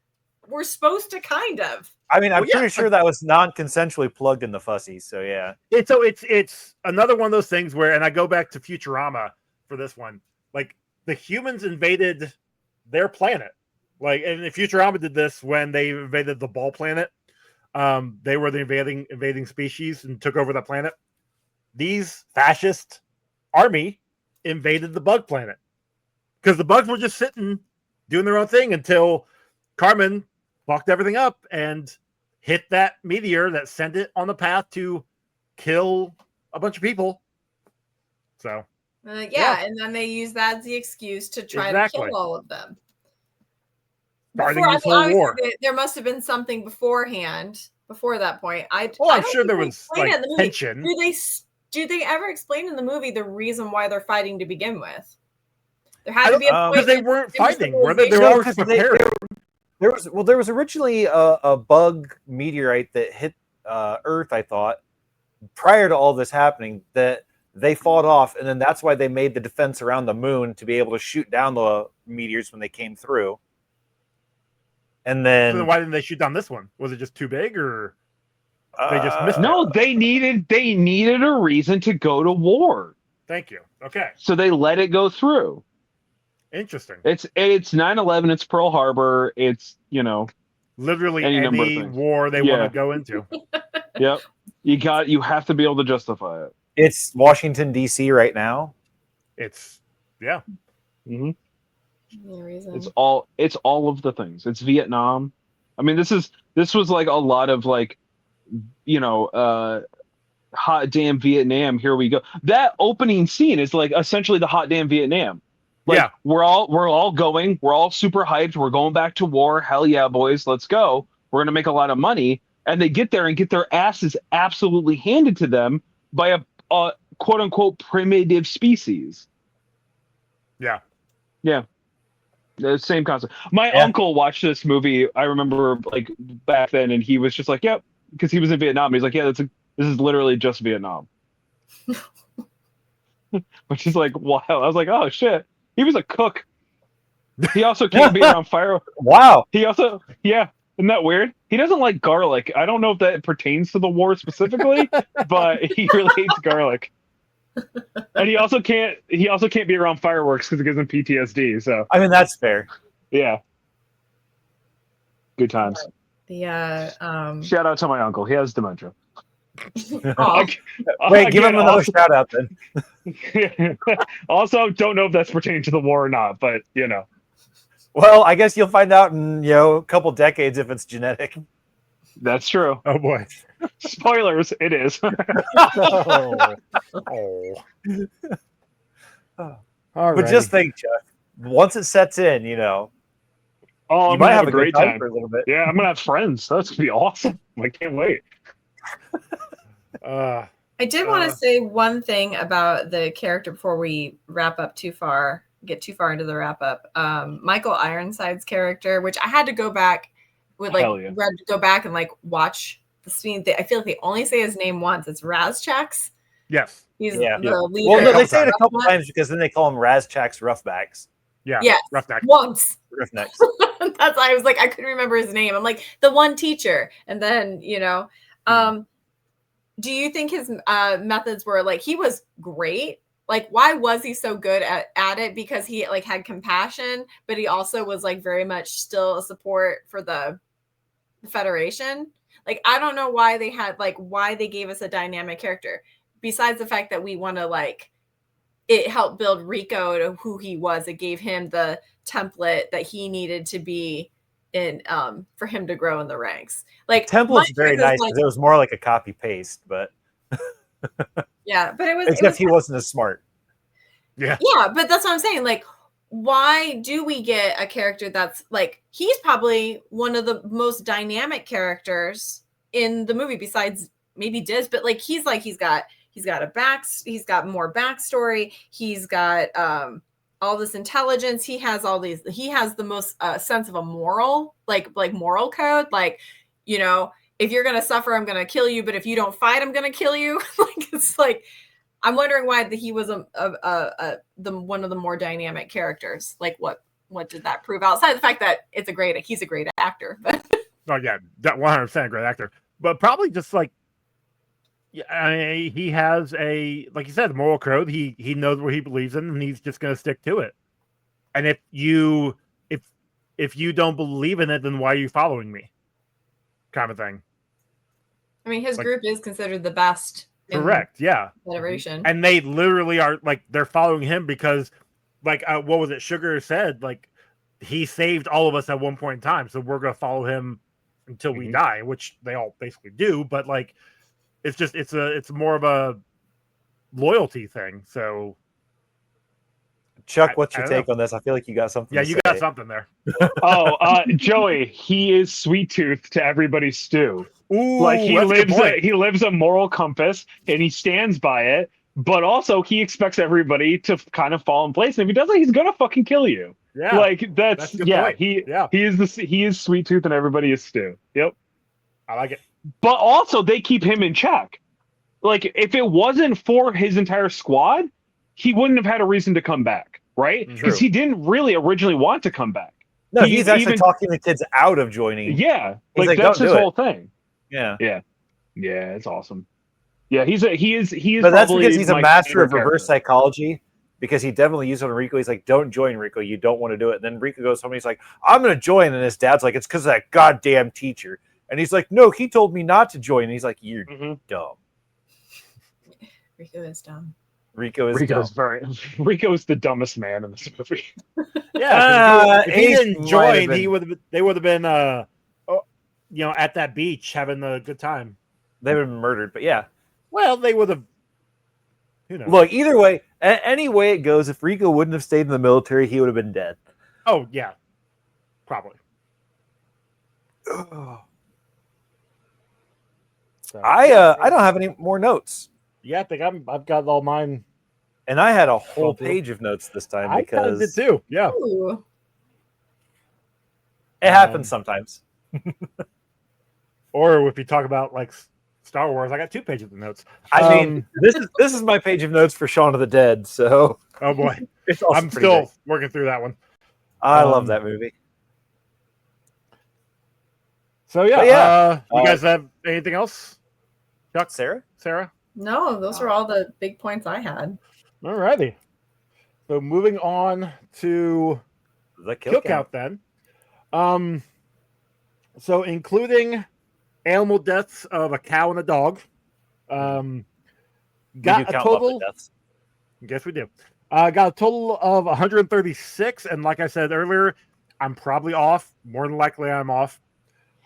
we're supposed to kind of. I mean, I'm pretty sure that was non-consensually plugged in the fussy. So yeah. It's another one of those things where, and I go back to Futurama for this one. Like, the humans invaded their planet. Like, and Futurama did this when they invaded the ball planet. They were the invading species and took over the planet. These fascist army invaded the bug planet because the bugs were just sitting doing their own thing until Carmen fucked everything up and hit that meteor that sent it on the path to kill a bunch of people. So And then they use that as the excuse to try to kill all of them. Starting this whole war. There must have been something beforehand, before that point. I'm sure there was like tension. Do they ever explain in the movie the reason why they're fighting to begin with? There had to be a point because they weren't fighting. Were they? They were always prepared. There was originally a bug meteorite that hit Earth, I thought, prior to all this happening, that they fought off, and then that's why they made the defense around the moon to be able to shoot down the meteors when they came through. And then why didn't they shoot down this one? Was it just too big, or they just missed it? No, they needed a reason to go to war. Thank you. Okay. So they let it go through. Interesting. It's 9/11. It's Pearl Harbor. It's literally any war they want to go into. Yep. You have to be able to justify it. It's Washington D.C. right now. It's Mm-hmm. It's all of the things. It's Vietnam. I mean, this was like a lot of like, hot damn Vietnam. Here we go. That opening scene is like essentially the hot damn Vietnam. Like, we're all going. We're all super hyped. We're going back to war. Hell yeah, boys, let's go. We're gonna make a lot of money. And they get there and get their asses absolutely handed to them by a quote unquote primitive species. Yeah. Yeah. The same concept. My uncle watched this movie, I remember, like, back then, and he was just like, yep, because he was in Vietnam. He's like, yeah, this is literally just Vietnam. Which is like, wow. I was like, oh, shit. He was a cook. He also can't be around fire. Wow. He also, isn't that weird? He doesn't like garlic. I don't know if that pertains to the war specifically, but he really hates garlic. And he also can't be around fireworks because it gives him PTSD. So I mean, that's fair. Yeah. Good times. Shout out to my uncle. He has dementia. Wait, give him another shout out then. Also, don't know if that's pertaining to the war or not, but Well, I guess you'll find out in a couple decades if it's genetic. That's true. Oh boy. Spoilers, it is. But just think, Chuck, once it sets in, you I'm might gonna have a great time for a little bit. Yeah, I'm gonna have friends. That's gonna be awesome. I can't wait. I did want to say one thing about the character before we get too far into the wrap up. Michael Ironside's character, which I had to go back go back and like watch the scene. I feel like they only say his name once. It's Razchaks. Yes. He's the leader. Well, no, they say it a couple times because then they call him Razchaks Roughbacks. Yeah. Yes. Roughneck. Once. Roughnecks. That's why I was like, I couldn't remember his name. I'm like, the one teacher. And then, do you think his methods were like, he was great? Like, why was he so good at it? Because he like had compassion, but he also was like very much still a support for the Federation. Like, I don't know why they gave us a dynamic character besides the fact that we want to like, it helped build Rico to who he was. It gave him the template that he needed to be in for him to grow in the ranks. Like, template's very nice because it was more like a copy paste, but yeah, but except he wasn't as smart. Yeah, but that's what I'm saying. Like, why do we get a character that's like, he's probably one of the most dynamic characters in the movie besides maybe Diz, but like he's got more backstory. He's got all this intelligence. He has the most sense of a moral, like moral code. Like, if you're going to suffer, I'm going to kill you. But if you don't fight, I'm going to kill you. Like, it's like, I'm wondering why he was one of the more dynamic characters. Like, what did that prove outside the fact that he's a great actor? But oh yeah, 100% a great actor. But probably just like, I mean, he has like you said, moral code. He knows what he believes in, and he's just going to stick to it. And if you don't believe in it, then why are you following me? Kind of thing. I mean, his group is considered the best. Correct. Yeah. Federation. And they literally are like, they're following him because, like, what was it? Sugar said, like, he saved all of us at one point in time, so we're going to follow him until we die, which they all basically do. But like, it's more of a loyalty thing. So Chuck, what's I your don't take on this? I feel like you got something. Yeah, to you say. got something there. Joey, he is sweet tooth to everybody's stew. Ooh, Like he that's a good point. he lives a moral compass and he stands by it, but also he expects everybody to kind of fall in place. And if he doesn't, he's gonna fucking kill you. Yeah, Like that's a good point. he Yeah, he is sweet tooth and everybody is stew. Yep. I like it. But also they keep him in check. Like if it wasn't for his entire squad, he wouldn't have had a reason to come back, right? Because he didn't really originally want to come back. No, he's actually talking the kids out of joining. Yeah, He's like that's his whole thing. Yeah, it's awesome. Yeah, he is. But that's because he's a my master favorite of reverse character. psychology. Because he definitely used it on Rico. He's like, "Don't join, Rico. You don't want to do it." And then Rico goes home and he's like, "I'm going to join." And his dad's like, "It's because of that goddamn teacher." And he's like, "No, he told me not to join." And he's like, "You're dumb." Rico is dumb. Rico's dumb. Rico's the dumbest man in this movie. Yeah, if he Ace didn't might join, have been- they would have been at that beach having a good time. They would have been murdered. But yeah. Well, they would have. Look, either way, any way it goes, if Rico wouldn't have stayed in the military, he would have been dead. Oh yeah, probably. So, I don't have any more notes. Yeah, I think I've got all mine. And I had a whole page of notes this time I kind of because did too. Yeah, Ooh. it happens sometimes. or if you talk about like Star Wars, I got 2 pages of notes. I mean, this is my page of notes for Shaun of the Dead. So, oh boy, it's also I'm pretty still big. working through that one. I love that movie. So yeah, you guys have anything else? Chuck, Sarah? No, those were all the big points I had. All righty. So moving on to The kill count then. So including animal deaths of a cow and a dog. Got a total. Yes, we do. Got a total of 136, and like I said earlier, I'm probably off. More than likely, I'm off.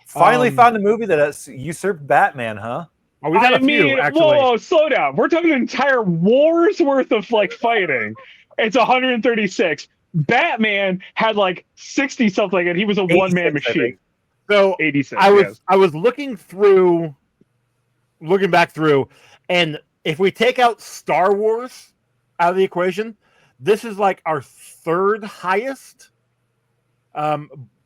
Finally found a movie that has usurped Batman, huh? Oh, we got a few, actually. Whoa, slow down. We're talking an entire war's worth of like fighting. It's 136. Batman had like 60 something, and he was a one-man machine. So 86. I was looking back through, and if we take out Star Wars out of the equation, this is like our 3rd highest.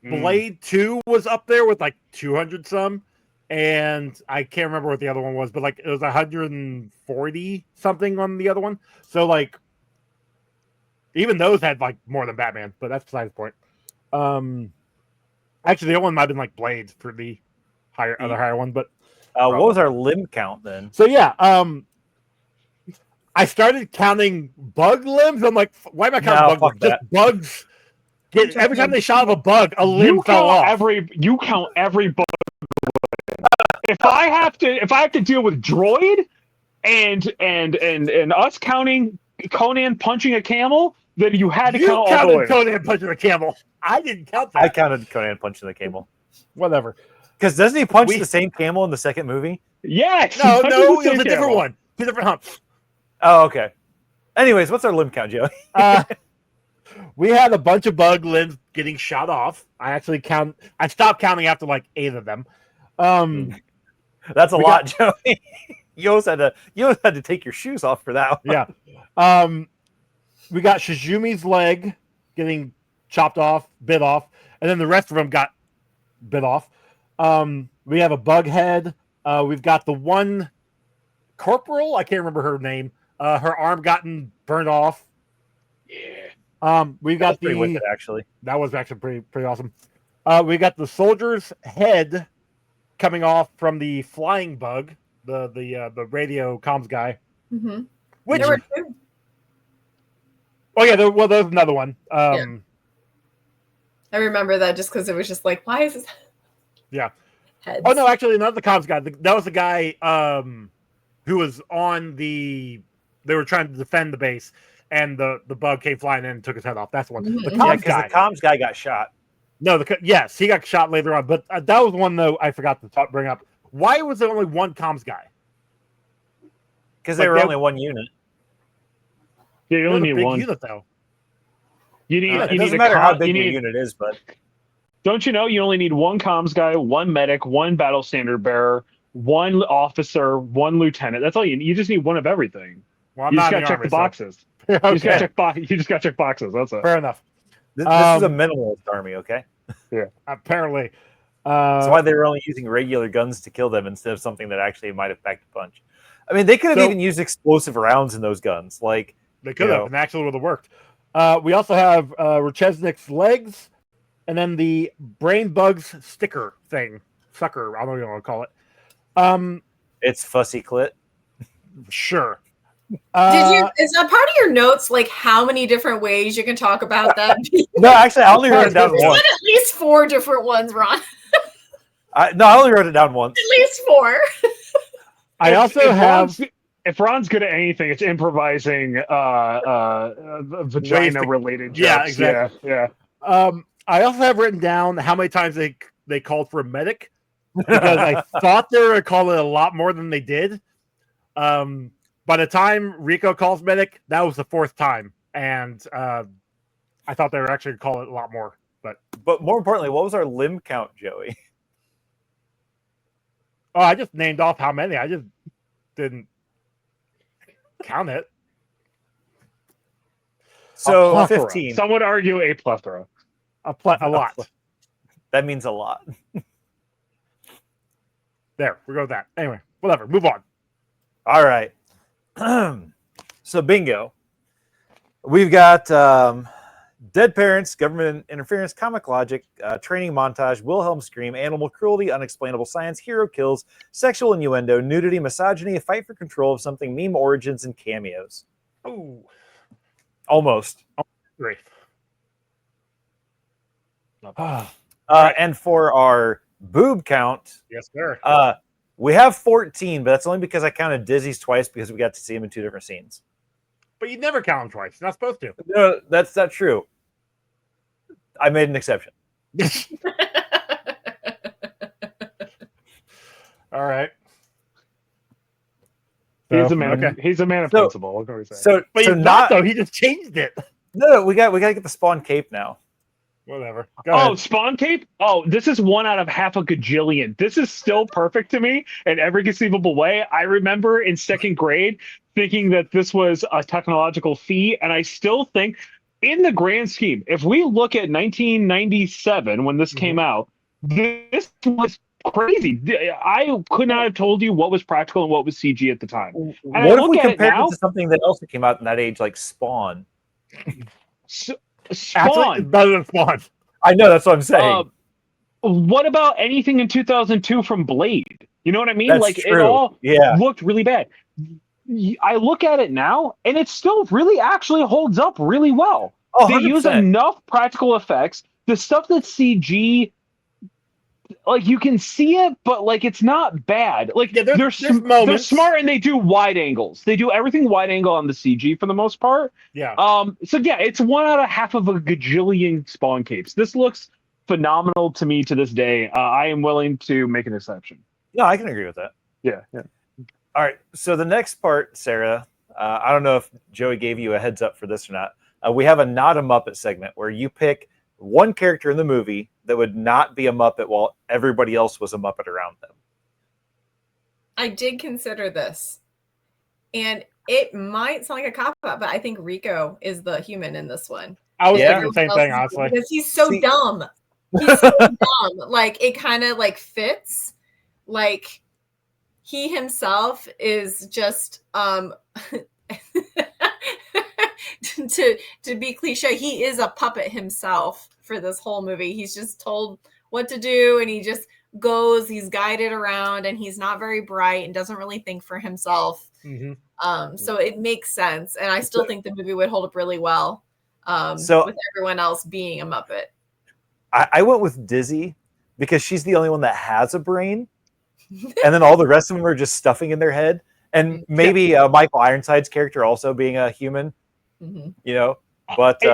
Blade 2 was up there with like 200 some, and I can't remember what the other one was, but like it was 140 something on the other one. So like even those had like more than Batman, but that's besides the point. Actually, the other one might have been like Blade for the higher one, but what was our limb count then? So yeah, I started counting bug limbs. I'm like, why am I counting bug limbs? Just bugs. Every time they shot off a bug, a limb fell off. You count every bug. If I have to deal with Droid and us counting Conan punching a camel, then you had to count all the limbs. Conan punching a camel. I didn't count that. I counted Conan punching the camel. Whatever. Because doesn't he punch the same camel in the second movie? Yes. No, it was a different one. 2 different humps. Oh, okay. Anyways, what's our limb count, Joey? We had a bunch of bug limbs getting shot off. I stopped counting after like 8 of them. That's a lot, Joey. You almost had to take your shoes off for that one. Yeah. We got Shizumi's leg getting bit off, and then the rest of them got bit off. We have a bug head. We've got the one corporal. I can't remember her name. Her arm gotten burned off. Yeah. We got pretty wicked, actually. That was actually pretty awesome. We got the soldier's head coming off from the flying bug, the radio comms guy. Mm-hmm. Which there were 2. Oh yeah, there's another one. I remember that just because it was just like, why is this? Yeah. Heads. Oh no, actually, not the comms guy. That was the guy who was on the. They were trying to defend the base, and the bug came flying in and took his head off. That's the one. Mm-hmm. The comms guy. The comms guy got shot. No, yes, he got shot later on, but that was one though I forgot to bring up. Why was there only one comms guy? Because they were only one unit. Yeah, you only need big one unit though. You need. It you doesn't need matter a how com- big you your need, unit is, but Don't you know you only need one comms guy, one medic, one battle standard bearer, one officer, one lieutenant. That's all you need. You just need one of everything. Well, I'm You just not got in to the check army, the so- boxes. Okay. You just got to check boxes. That's it. Fair enough. this is a Um, minimalist army, okay? Apparently. That's why they were only using regular guns to kill them instead of something that actually might have packed a punch. I mean, they could have So- even used explosive rounds in those guns. Like, They could have, know. and actually would have worked. We also have Rechesnik's legs, and then the Brain Bugs sticker thing. Sucker, I don't know what you want to call it. it's fussy clit. Sure. Is that part of your notes like how many different ways you can talk about that? No, actually, I only wrote it down There's once. at least 4 different ones, Ron. I only wrote it down once. At least 4. I also have. If Ron's good at anything, it's improvising vagina-related jokes. Yeah, exactly. Yeah. I also have written down how many times they called for a medic because I thought they were going to call it a lot more than they did. By the time Rico calls medic, that was the 4th time, and I thought they were actually going to call it a lot more. But more importantly, what was our limb count, Joey? Oh, I just named off how many. I just didn't count it. So plethora. 15. Some would argue a plethora. A lot. That means a lot. There, we go with that. Anyway, whatever. Move on. All right. So bingo. We've got dead parents, government interference, comic logic, training montage, Wilhelm scream, animal cruelty, unexplainable science, hero kills, sexual innuendo, nudity, misogyny, a fight for control of something, meme origins, and cameos. Oh, Almost. great. And for our boob count, Yes, sir. we have 14, but that's only because I counted Dizzy's twice because we got to see him in 2 different scenes. But you never count them twice. You're not supposed to. No, that's not true. I made an exception. All right. He's a man. Okay. He's a man of So- principle. What can we say? So, But so he's not, though. He just changed it. No, we got to get the Spawn cape now. Whatever. Go Oh, ahead. Spawn Cape? Oh, this is 1 out of half a gajillion. This is still perfect to me in every conceivable way. I remember in 2nd grade thinking that this was a technological feat, and I still think, in the grand scheme, if we look at 1997 when this came out, this was crazy. I could not have told you what was practical and what was CG at the time. And I What if look we at it compared now- it to something that also came out in that age, like Spawn? Actually, Spawn. it's better than Spawn. I know, that's what I'm saying. What about anything in 2002 from Blade? You know what I mean? That's like true. it all Yeah. looked really bad. I look at it now, and it still really actually holds up really well. Oh, They use 100%. enough practical effects. The stuff that's CG, like you can see it, but like it's not bad. Like Yeah, there's they're moments. smart and they do wide angles. They do everything wide angle on the CG for the most part. Yeah. So yeah, it's 1 out of half of a gajillion Spawn capes. This looks phenomenal to me to this day. I am willing to make an exception. No, I can agree with that. Yeah. All right. So the next part, Sarah, I don't know if Joey gave you a heads up for this or not. We have a not a Muppet segment where you pick one character in the movie that would not be a Muppet while everybody else was a Muppet around them. I did consider this, and it might sound like a cop out, but I think Rico is the human in this one. I was Yeah. thinking the same thing, honestly. Because he's so See- dumb. He's so dumb. Like it kind of like fits. Like he himself is just to be cliche, he is a puppet himself for this whole movie. He's just told what to do and he just goes, he's guided around, and he's not very bright and doesn't really think for himself. So it makes sense, and I still think the movie would hold up really well with everyone else being a Muppet. I went with Dizzy because she's the only one that has a brain, and then all the rest of them are just stuffing in their head. And maybe Michael Ironside's character also being a human, you know. But it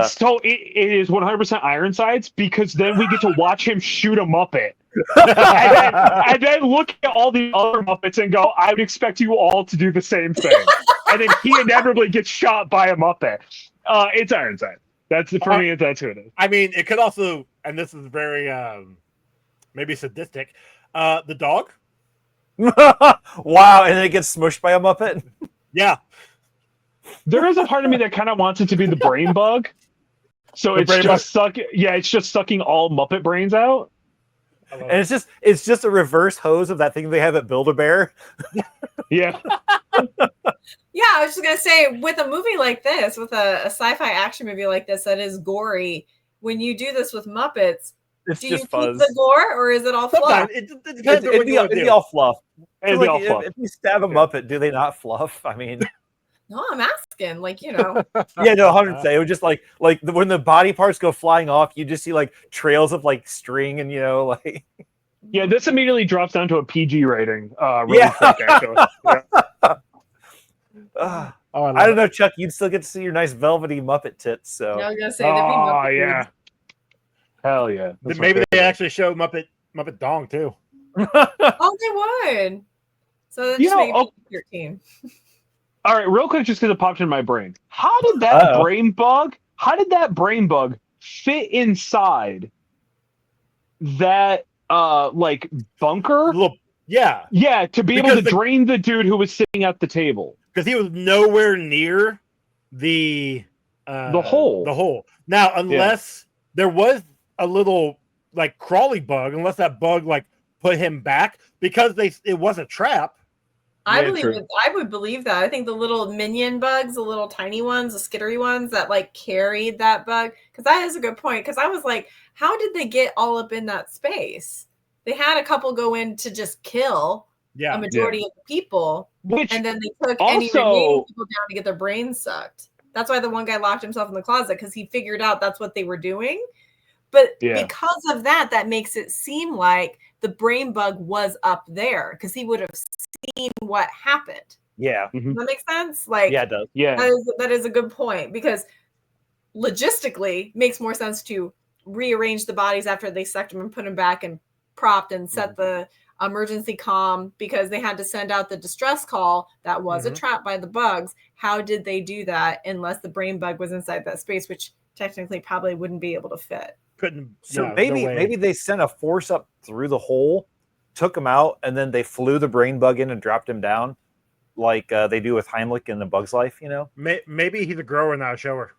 is 100% Ironsides, because then we get to watch him shoot a Muppet. and then look at all the other Muppets and go, I would expect you all to do the same thing. And then he inevitably gets shot by a Muppet. It's Ironside. That's for me. That's who it is. I mean, it could also, and this is very maybe sadistic. The dog. Wow, and then it gets smushed by a Muppet. Yeah, There is a part of me that kind of wants it to be the brain bug. So it's just sucking. Yeah, it's just sucking all Muppet brains out. And it's just a reverse hose of that thing they have at Build-A-Bear. Yeah. Yeah, I was just gonna say, with a movie like this, with a sci-fi action movie like this that is gory, when you do this with Muppets, It's do you just keep fuzz. the gore or is it all fluff? sometimes it depends on what you want to It'd do. be all fluff. It'd be all fluff. If you stab a Muppet, do they not fluff? I mean, No, I'm asking, like, you know. yeah, no, 100%. It would just like when the body parts go flying off, you just see like trails of like string and like. Yeah, this immediately drops down to a PG rating. Really Yeah. quick, actually. Yeah. I don't know, Chuck. You'd still get to see your nice velvety Muppet tits. So I was gonna say, there'd be Oh Muppet yeah. boobs. Hell yeah. That's my Maybe they favorite. actually show Muppet Dong too. Oh, they would. So that's You know, maybe 13. All right, real quick, just because it popped in my brain. How did that brain bug fit inside that like bunker? Yeah, Yeah, to be able to drain the dude who was sitting at the table. because he was nowhere near the hole. The hole. Now, unless there was a little like crawly bug, unless that bug like put him back, because it was a trap. I would believe that. I think the little minion bugs, the little tiny ones, the skittery ones that like carried that bug, because that is a good point. Because I was like, how did they get all up in that space? They had a couple go in to just kill a majority of the people, and then they took any remaining people down to get their brains sucked. That's why the one guy locked himself in the closet, because he figured out that's what they were doing. But because of that, that makes it seem like the brain bug was up there, because he would have seen what happened. Yeah. Does that make sense? Like, yeah, it does. Yeah. That is a good point, because logistically makes more sense to rearrange the bodies after they sucked them and put them back and propped and set the emergency comm, because they had to send out the distress call that was a trap by the bugs. How did they do that unless the brain bug was inside that space, which technically probably wouldn't be able to fit? So maybe they sent a force up through the hole, took him out, and then they flew the brain bug in and dropped him down, like they do with Heimlich in The Bug's Life. You know, maybe he's a grower, not a shower.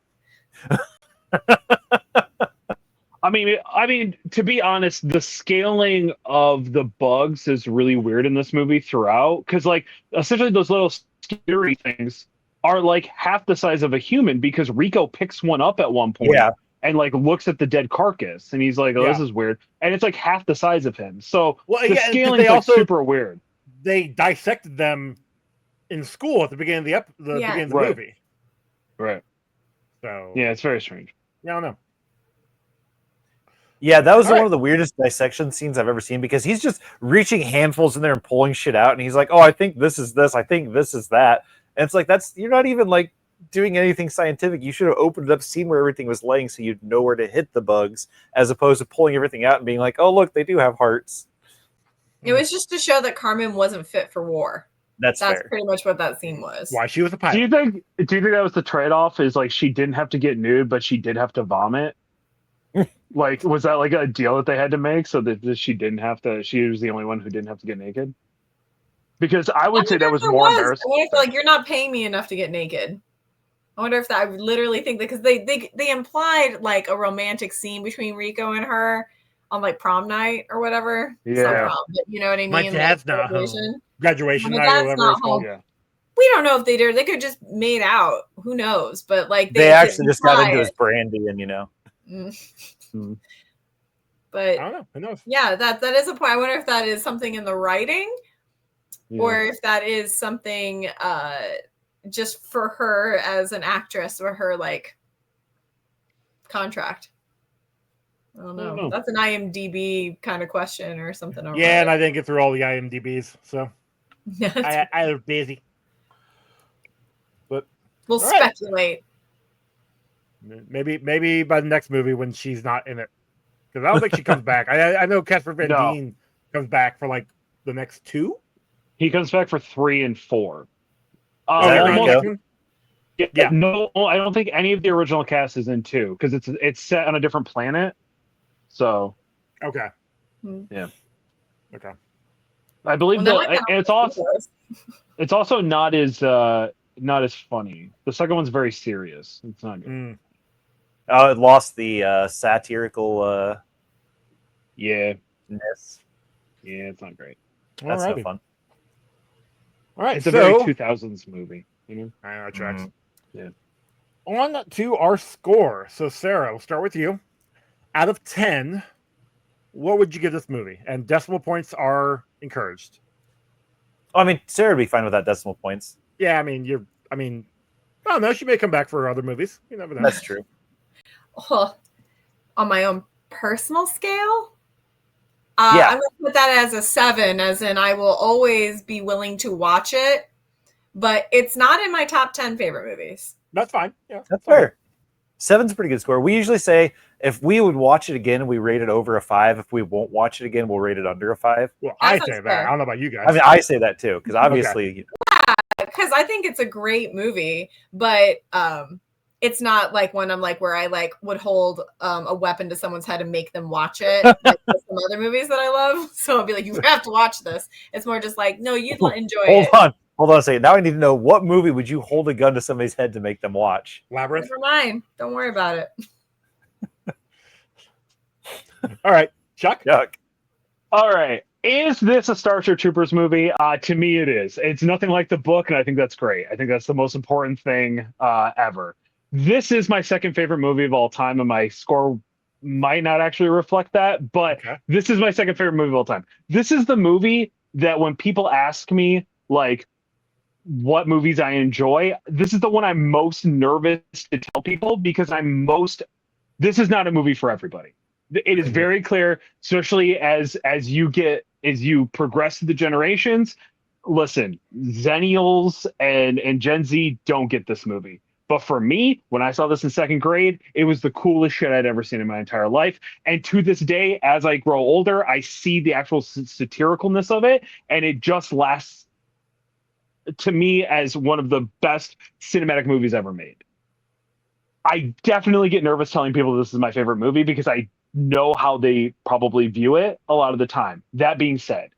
I mean, to be honest, the scaling of the bugs is really weird in this movie throughout, because like essentially those little scary things are like half the size of a human, because Rico picks one up at one point and like looks at the dead carcass and he's like, oh, this is weird, and it's like half the size of him. So the scaling is like super weird. They dissected them in school at the beginning of the beginning of the movie. Right. So yeah, it's very strange. Yeah, I don't know. Yeah, that was one of the weirdest dissection scenes I've ever seen, because he's just reaching handfuls in there and pulling shit out, and he's like, "Oh, I think this is this. I think this is that." And it's like, you're not even like doing anything scientific. You should have opened it up, seen where everything was laying, so you'd know where to hit the bugs, as opposed to pulling everything out and being like, "Oh, look, they do have hearts." It was just to show that Carmen wasn't fit for war. That's fair. Pretty much what that scene was. Why she was a pilot. Do you think that was the trade-off? Is like she didn't have to get nude, but she did have to vomit? Like, was that like a deal that they had to make so that she didn't have to? She was the only one who didn't have to get naked. Because I would say that was more embarrassing. I feel like you're not paying me enough to get naked. I wonder if that. I literally think that, because they implied like a romantic scene between Rico and her on like prom night or whatever. Yeah, prom, but you know what I mean. My dad's like, not home. Graduation night or whatever it's called. Yeah. We don't know if they did. They could just made out. Who knows? But like they actually just got into his brandy, and you know. But I don't know. Who knows? Yeah, that is a point. I wonder if that is something in the writing, or if that is something just for her as an actress, or her like contract. I don't know. That's an IMDb kind of question or something. Yeah, and I didn't get through all the IMDb's, so I was busy. But we'll speculate. Maybe by the next movie when she's not in it, because I don't think she comes back. I know Casper Van Dien comes back for like the next 2. He comes back for 3 and 4. Yeah. No, I don't think any of the original cast is in 2 because it's set on a different planet. So Okay. yeah. Okay. I believe Well, now I it's kinda also want it's also not as funny. The second one's very serious. It's not good. Mm. Oh, it lost the satirical Yeah, ness. yeah, it's not great. That's no Alrighty. fun. All right. It's a very So 2000s movie. You know? I know, tracks. Yeah. On to our score. So Sarah, we'll start with you. Out of 10, what would you give this movie? And decimal points are encouraged. I mean, Sarah would be fine with that decimal points. Yeah, I don't know. She may come back for other movies. You never know. That's true. Well, on my own personal scale, Yeah. I'm going to put that as a 7, as in I will always be willing to watch it, but it's not in my top 10 favorite movies. That's fine. Yeah, That's fair. 7's a pretty good score. We usually say if we would watch it again, we rate it over a 5. If we won't watch it again, we'll rate it under a 5. Well, That I sounds say that. fair. I don't know about you guys. I mean, I say that too because obviously, Because I think it's a great movie, but it's not like one I'm like where I like would hold a weapon to someone's head and make them watch it. Like some other movies that I love, so I'll be like, you have to watch this. It's more just like, no, you'd enjoy it. Hold on a second. Now I need to know, what movie would you hold a gun to somebody's head to make them watch? Labyrinth. Never mind. Don't worry about it. All right, Chuck. Yuck. All right. Is this a Starship Troopers movie? To me, it is. It's nothing like the book, and I think that's great. I think that's the most important thing ever. This is my second favorite movie of all time, and my score might not actually reflect that, but This is my second favorite movie of all time. This is the movie that when people ask me, like, what movies I enjoy, this is the one I'm most nervous to tell people because this is not a movie for everybody. It is very clear, especially as you progress through the generations. Listen, Zennials and Gen Z don't get this movie. But for me, when I saw this in second grade, it was the coolest shit I'd ever seen in my entire life. And to this day, as I grow older, I see the actual satiricalness of it, and it just lasts to me as one of the best cinematic movies ever made. I definitely get nervous telling people this is my favorite movie because I know how they probably view it a lot of the time. That being said,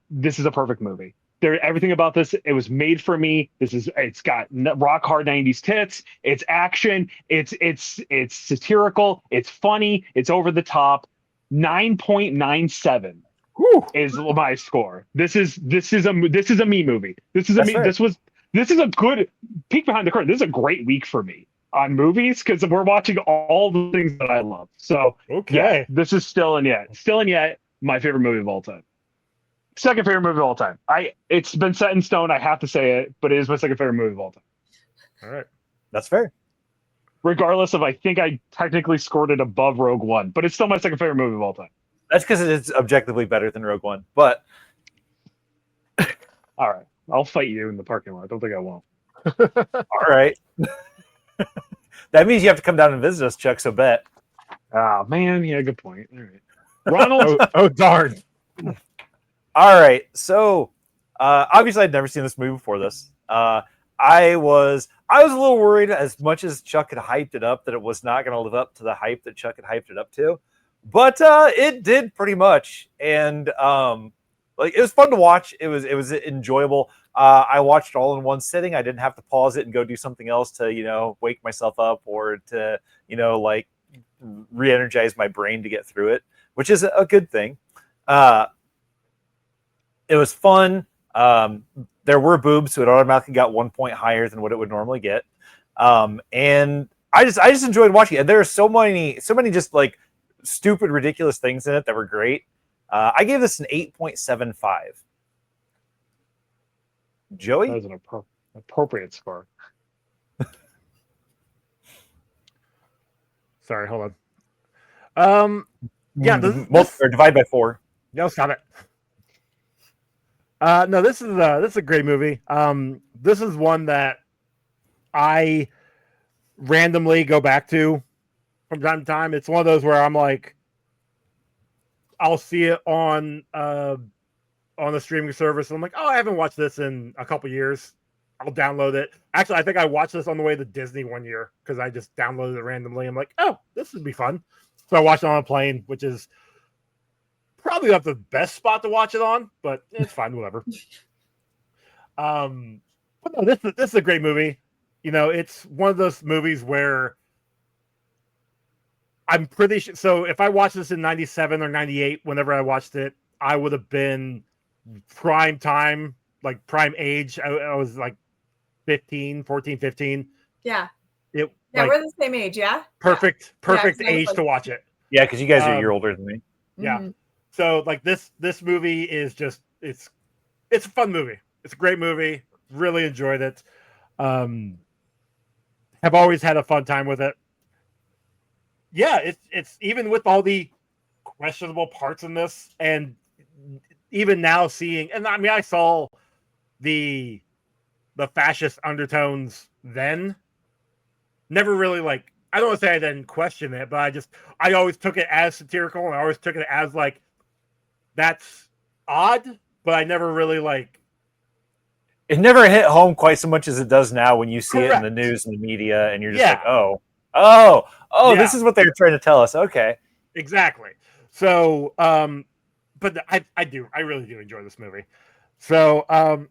this is a perfect movie. Everything about this, it was made for me. It's got rock hard 90s tits. It's action. It's satirical. It's funny. It's over the top. 9.97 is my score. This is a me movie. This is a good peek behind the curtain. This is a great week for me on movies because we're watching all the things that I love. So yeah, this is still and yet my favorite movie of all time. Second favorite movie of all time. It's been set in stone. I have to say it, but it is my second favorite movie of all time. All right, that's fair. Regardless of, I think I technically scored it above Rogue One, but it's still my second favorite movie of all time. That's because it's objectively better than Rogue One. But all right, I'll fight you in the parking lot. I don't think I won't. All right. That means you have to come down and visit us, Chuck. So bet. Oh man, yeah, good point. All right, Ronald. oh darn. All right. So obviously, I'd never seen this movie before this. I was a little worried, as much as Chuck had hyped it up, that it was not going to live up to the hype that Chuck had hyped it up to. But it did pretty much, and like it was fun to watch. It was enjoyable. I watched it all in one sitting. I didn't have to pause it and go do something else to wake myself up or to like re-energize my brain to get through it, which is a good thing. It was fun. There were boobs, so it automatically got 1 point higher than what it would normally get. And I just enjoyed watching it. And there are so many just like stupid, ridiculous things in it that were great. I gave this an 8.75. Joey? That was an appropriate score. Sorry, hold on. Yeah, or divide by 4. No, stop it. No, this is a great movie. This is one that I randomly go back to from time to time. It's one of those where I'm like, I'll see it on the streaming service, and I'm like, oh, I haven't watched this in a couple years. I'll download it. Actually, I think I watched this on the way to Disney one year because I just downloaded it randomly. I'm like, oh, this would be fun. So I watched it on a plane, which is probably not the best spot to watch it on, but it's fine, whatever. But no, this is a great movie. You know, it's one of those movies where I'm pretty sure. So if I watched this in 97 or 98, whenever I watched it, I would have been prime time, like prime age. I was like 15. Yeah. It, Yeah, like, we're the same age, yeah? perfect Yeah, age to watch it. Yeah, because you guys are a year older than me. Yeah. Mhm. So like this movie is just it's a fun movie. It's a great movie. Really enjoyed it. Have always had a fun time with it. Yeah, it's even with all the questionable parts in this, and even now seeing, and I mean, I saw the fascist undertones then. Never really like, I don't want to say I didn't question it, but I always took it as satirical, and I always took it as like, that's odd, but I never really like. It never hit home quite so much as it does now when you see Correct. it in the news and the media, and you're just Yeah. like, oh, Yeah. this is what they were trying to tell us. Okay. Exactly. So, but I really do enjoy this movie. So,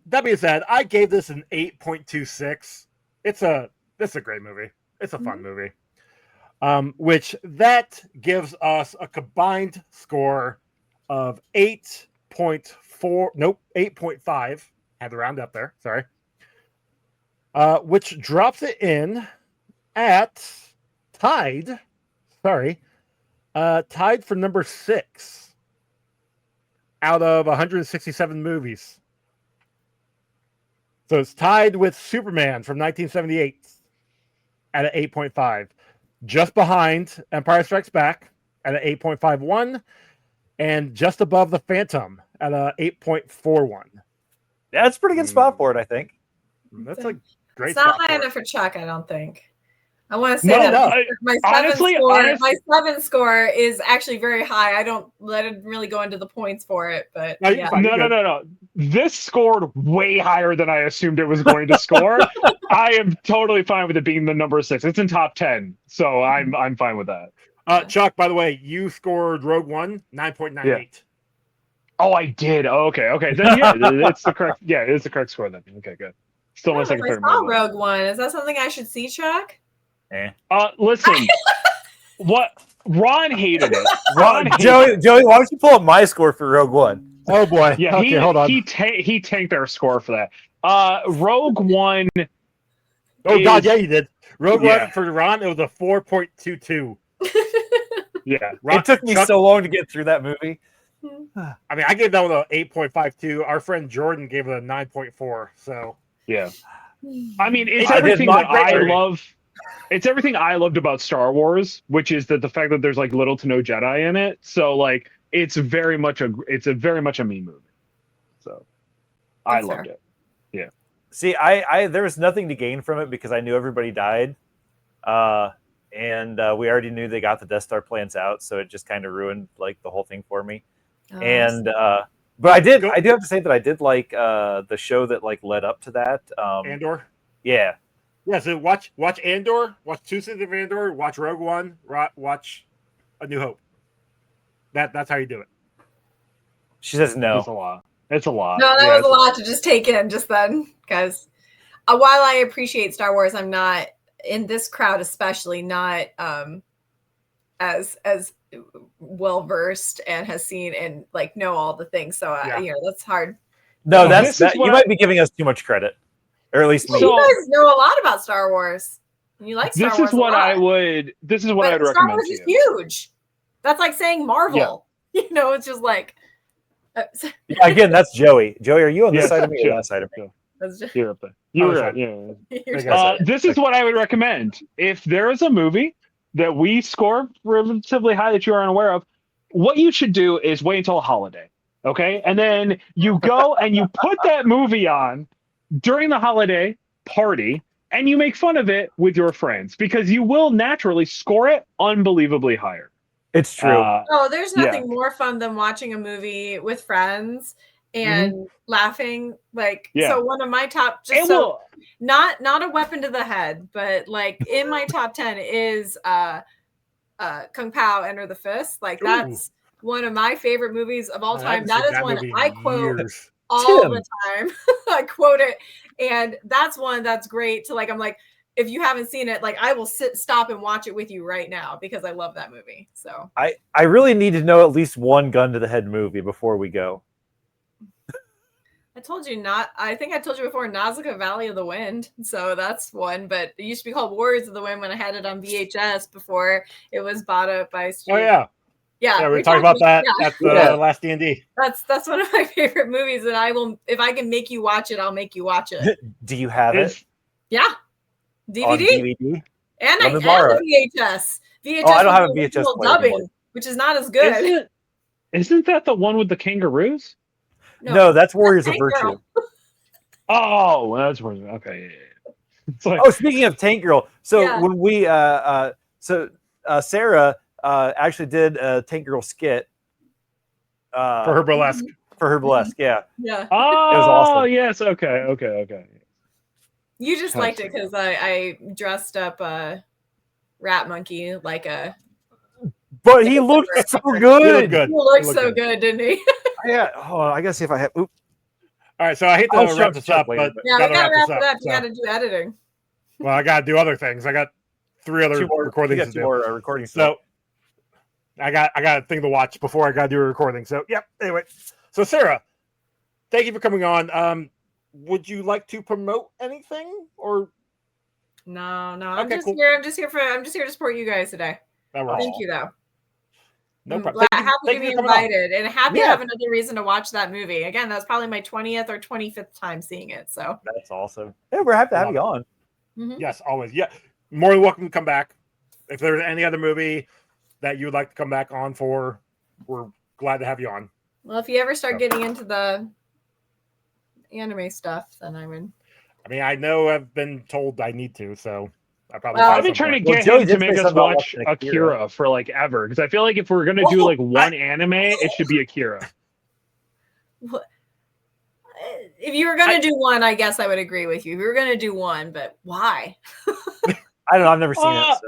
that being said, I gave this an 8.26. It's a great movie. It's a fun movie. Which that gives us a combined score of 8.5. Had to round up there. Sorry. Which drops it in at tied. Sorry. Tied for number 6 out of 167 movies. So it's tied with Superman from 1978 at an 8.5. Just behind Empire Strikes Back at an 8.51. And just above The Phantom at a 8.41. Yeah, it's a pretty good spot for it, I think. That's a great It's not spot high for enough for Chuck, I don't think. I want to say No, that no, my honestly, my 7 score is actually very high. I don't let it really go into the points for it, but No, you're yeah. fine. No. This scored way higher than I assumed it was going to score. I am totally fine with it being the number 6. It's in top 10, so I'm fine with that. Chuck, by the way, you scored Rogue One 9.98. Yeah. Oh, I did. Oh, okay. Then yeah, it's the correct. Yeah, it is the correct score then. Okay, good. Still my second I favorite saw movie. Rogue One. Is that something I should see, Chuck? Listen, what Ron hated it. Joey, why don't you pull up my score for Rogue One? Oh boy. Yeah, okay, hold on. He tanked our score for that. Rogue One. Oh God, yeah, you did. Rogue Yeah. One for Ron, it was a 4.22. Yeah, It took me so long to get through that movie. I mean, I gave that one an 8.52. Our friend Jordan gave it a 9.4. So yeah. I mean, it's I did everything not that I agree. love. It's everything I loved about Star Wars, which is that the fact that there's like little to no Jedi in it. So like, it's very much a me movie. So I That's loved fair. it. Yeah. See, I there was nothing to gain from it because I knew everybody died. And we already knew they got the Death Star plans out, so it just kind of ruined like the whole thing for me. And but I do have to say that I did like the show that like led up to that. Andor. Yeah. Yeah. So watch Andor. Watch 2 seasons of Andor. Watch Rogue One. Watch A New Hope. That's how you do it. She says no. It's a lot. It's a lot. No, that Yeah, was a lot to just take in just then. Because while I appreciate Star Wars, I'm not in this crowd, especially not as well versed and has seen and like know all the things. So that's hard. No, This is you what might be giving us too much credit, or at least me. You guys know a lot about Star Wars. And you like Star Wars. This is what a lot. I would Star recommend Wars to is you. huge. That's like saying Marvel. Yeah. You know, it's just like. Yeah, again, that's Joey. Joey, are you on this Yeah, side of me or yeah, that side of me? yeah. That's just, You're up there. You were sorry. yeah. you're Okay. This is what I would recommend. If there is a movie that we score relatively high that you are unaware of, what you should do is wait until a holiday, okay? And then you go and you put that movie on during the holiday party, and you make fun of it with your friends because you will naturally score it unbelievably higher. It's true. there's nothing more fun than watching a movie with friends and laughing. Like, Yeah. so one of my top, just It so will- not a weapon to the head, but like in my top 10 is Kung Pao Enter the Fist. Like that's one of my favorite movies of all I time. haven't That seen is that one movie in I quote years. all Tim. the time. I quote it, and that's one that's great to like. I'm like, if you haven't seen it, like I will stop and watch it with you right now because I love that movie. So I really need to know at least one gun to the head movie before we go. I told you not. I think I told you before, Nausicaa Valley of the Wind. So that's one, but it used to be called Warriors of the Wind when I had it on VHS before it was bought up by Oh Street. yeah, Yeah, we were talking about that. Yeah. That's the last D&D. That's one of my favorite movies, and I will, if I can make you watch it, I'll make you watch it. Do you have it Yeah, on DVD, DVD? and Let me and borrow the VHS. VHS. Oh, I don't have a with the VHS original player anymore. dubbing, which is not as good. Isn't that the one with the kangaroos? No, that's Warriors of Tank Virtue. Girl. Oh, that's where. Okay. Yeah. It's like, Oh, speaking of Tank Girl, so Yeah. when we Sarah actually did a Tank Girl skit For her burlesque. yeah. Yeah, oh, was awesome. yes. Okay. you just liked it because I dressed up Rat Monkey like a. But he looked so He good. looked good. He looked He looked so good, didn't he? Yeah. Oh, I gotta see if I have. Oop. All right, so I hate to I'll wrap this check up, later, but Yeah, we gotta wrap it up. so- You gotta do editing. Well, I gotta do other things. I got 3 other Two more recordings to two do. more recordings. So I got a thing to watch before I gotta do a recording. So anyway. So Sarah, thank you for coming on. Would you like to promote anything or No, I'm Okay, just cool. here. I'm just here to support you guys today. that works? Thank you, though. No I'm problem. glad, happy to be for coming on. invited, and happy to Yeah. have another reason to watch that movie. Again, that's probably my 20th or 25th time seeing it. So that's awesome. Yeah, we're happy to have you on. mhm. Yes, always. Yeah. More than welcome to come back. If there's any other movie that you would like to come back on for, we're glad to have you on. Well, if you ever start getting into the anime stuff, then I would. I mean, I know I've been told I need to, so I probably. Well, will at I've been some trying to point. Well, get Joey him did to make say us something about watch watching Akira for like ever, because I feel like if we're gonna do like one anime, it should be Akira. If you were gonna do one, I guess I would agree with you. If you were gonna do one, but why? I don't know. I've never seen it.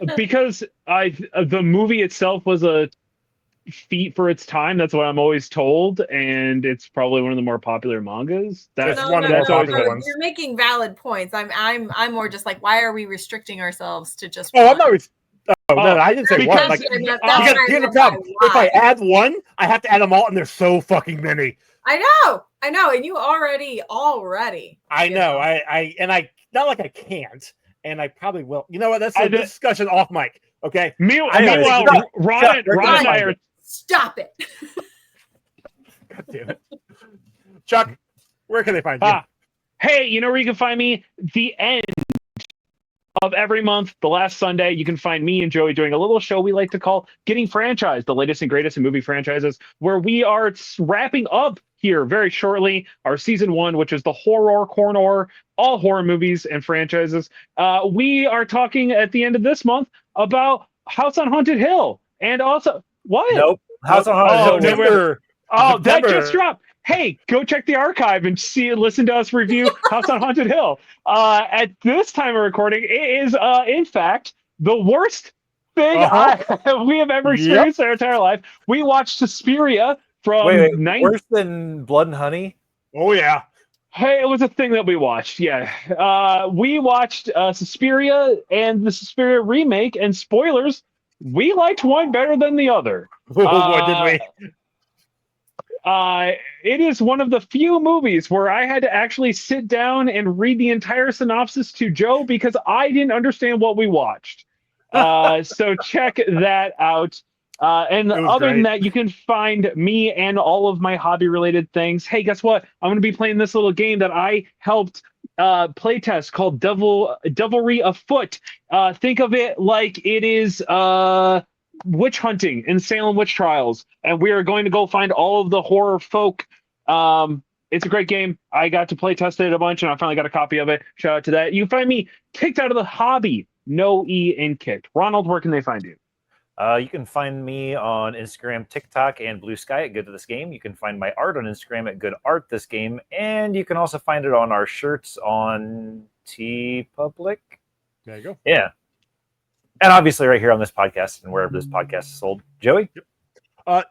So Because the movie itself was a feat for its time. That's what I'm always told, and it's probably one of the more popular mangas. It's That's one of the more popular no, ones. You're making valid points. I'm more just like, why are we restricting ourselves to just? Oh, I'm one? not. No, I didn't say Because- one. Like, That's because what I here's the meant problem. by If I why. add one, I have to add them all, and there's so fucking many. I know, and you already. I you know. I not like I can't, and I probably will. You know what? That's a I did- discussion off mic. Okay. Meanwhile, Chuck, Ron and I are Stop it. God damn it. Chuck, where can they find you? Hey, you know where you can find me? The end of every month, the last Sunday, you can find me and Joey doing a little show we like to call Getting Franchised, the latest and greatest in movie franchises, where we are wrapping up here very shortly our season 1, which is the horror corner, all horror movies and franchises. We are talking at the end of this month about House on Haunted Hill, and also what? nope. House on Haunted Hill. September. Oh, that September. just dropped. Hey, go check the archive and listen to us review House on Haunted Hill. At this time of recording, it is, in fact, the worst thing we have ever experienced in our entire life. We watched Suspiria from Wait, worse than Blood and Honey? Oh yeah. Hey, it was a thing that we watched. Yeah, we watched Suspiria and the Suspiria remake. And spoilers, we liked one better than the other. Oh boy, did we? It is one of the few movies where I had to actually sit down and read the entire synopsis to Joe because I didn't understand what we watched. So check that out. And other than that, you can find me and all of my hobby-related things. Hey, guess what? I'm going to be playing this little game that I helped playtest called Devilry Afoot. Think of it like it is witch hunting in Salem witch trials, and we are going to go find all of the horror folk. It's a great game. I got to play test it a bunch, and I finally got a copy of it. Shout out to that. You can find me kicked out of the hobby. No E in kicked. Ronald, where can they find you? You can find me on Instagram, TikTok, and Blue Sky at Good to This Game. You can find my art on Instagram at Good Art This Game, and you can also find it on our shirts on TeePublic. There you go. Yeah, and obviously right here on this podcast and wherever this podcast is sold. Joey. Yep.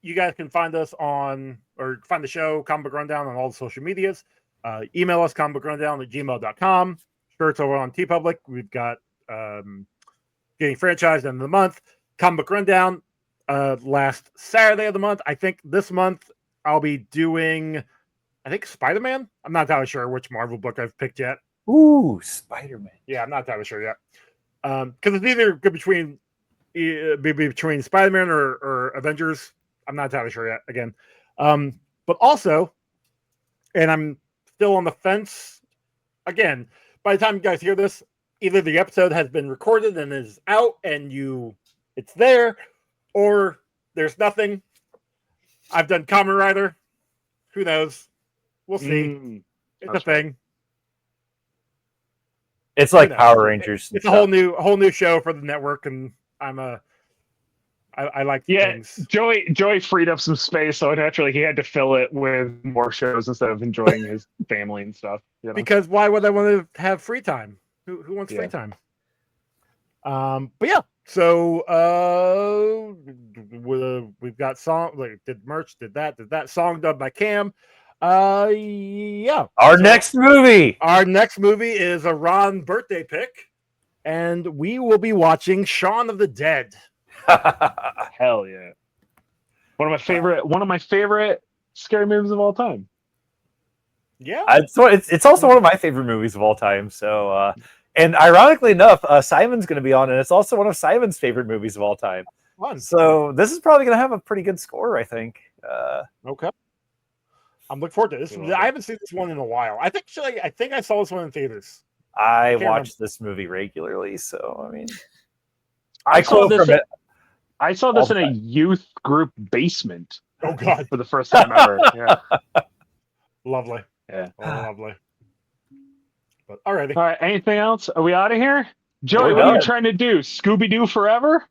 You guys can find us on, or find the show, Comic Book Rundown, on all the social medias. Email us, comicbookrundown@gmail.com. Shirts over on TeePublic. We've got Getting Franchised End of the Month. Comic Book Rundown last Saturday of the month. I think this month I'll be doing, Spider-Man. I'm not entirely sure which Marvel book I've picked yet. Ooh, Spider-Man. Yeah, I'm not entirely sure yet. Because it's either between Spider-Man or Avengers. I'm not entirely sure yet, again. But also, and I'm still on the fence, again, by the time you guys hear this, either the episode has been recorded and is out and it's there, or there's nothing. I've done Kamen Rider. Who knows? We'll see. It's a thing. It's like Power Rangers. It's a whole new show for the network, and I like things. Joey freed up some space, so naturally he had to fill it with more shows instead of enjoying his family and stuff. You know? Because why would I want to have free time? Who wants free time? But yeah, so we've got song, did merch, did that song done by Cam. Yeah. Our next movie is a Ron birthday pick, and we will be watching Shaun of the Dead. Hell yeah! One of my favorite scary movies of all time. Yeah, it's also one of my favorite movies of all time. So, and ironically enough, Simon's going to be on, and it's also one of Simon's favorite movies of all time. Fun. So this is probably going to have a pretty good score, I think. Okay. I'm looking forward to this. I haven't seen this one in a while. I think I saw this one in theaters. I watch this movie regularly, so I mean, I saw this in a youth group basement. Oh God! For the first time ever. Yeah. Lovely. Yeah. Oh, lovely. But alrighty. All right. Anything else? Are we out of here? Joey, what are you trying to do? Scooby-Doo forever?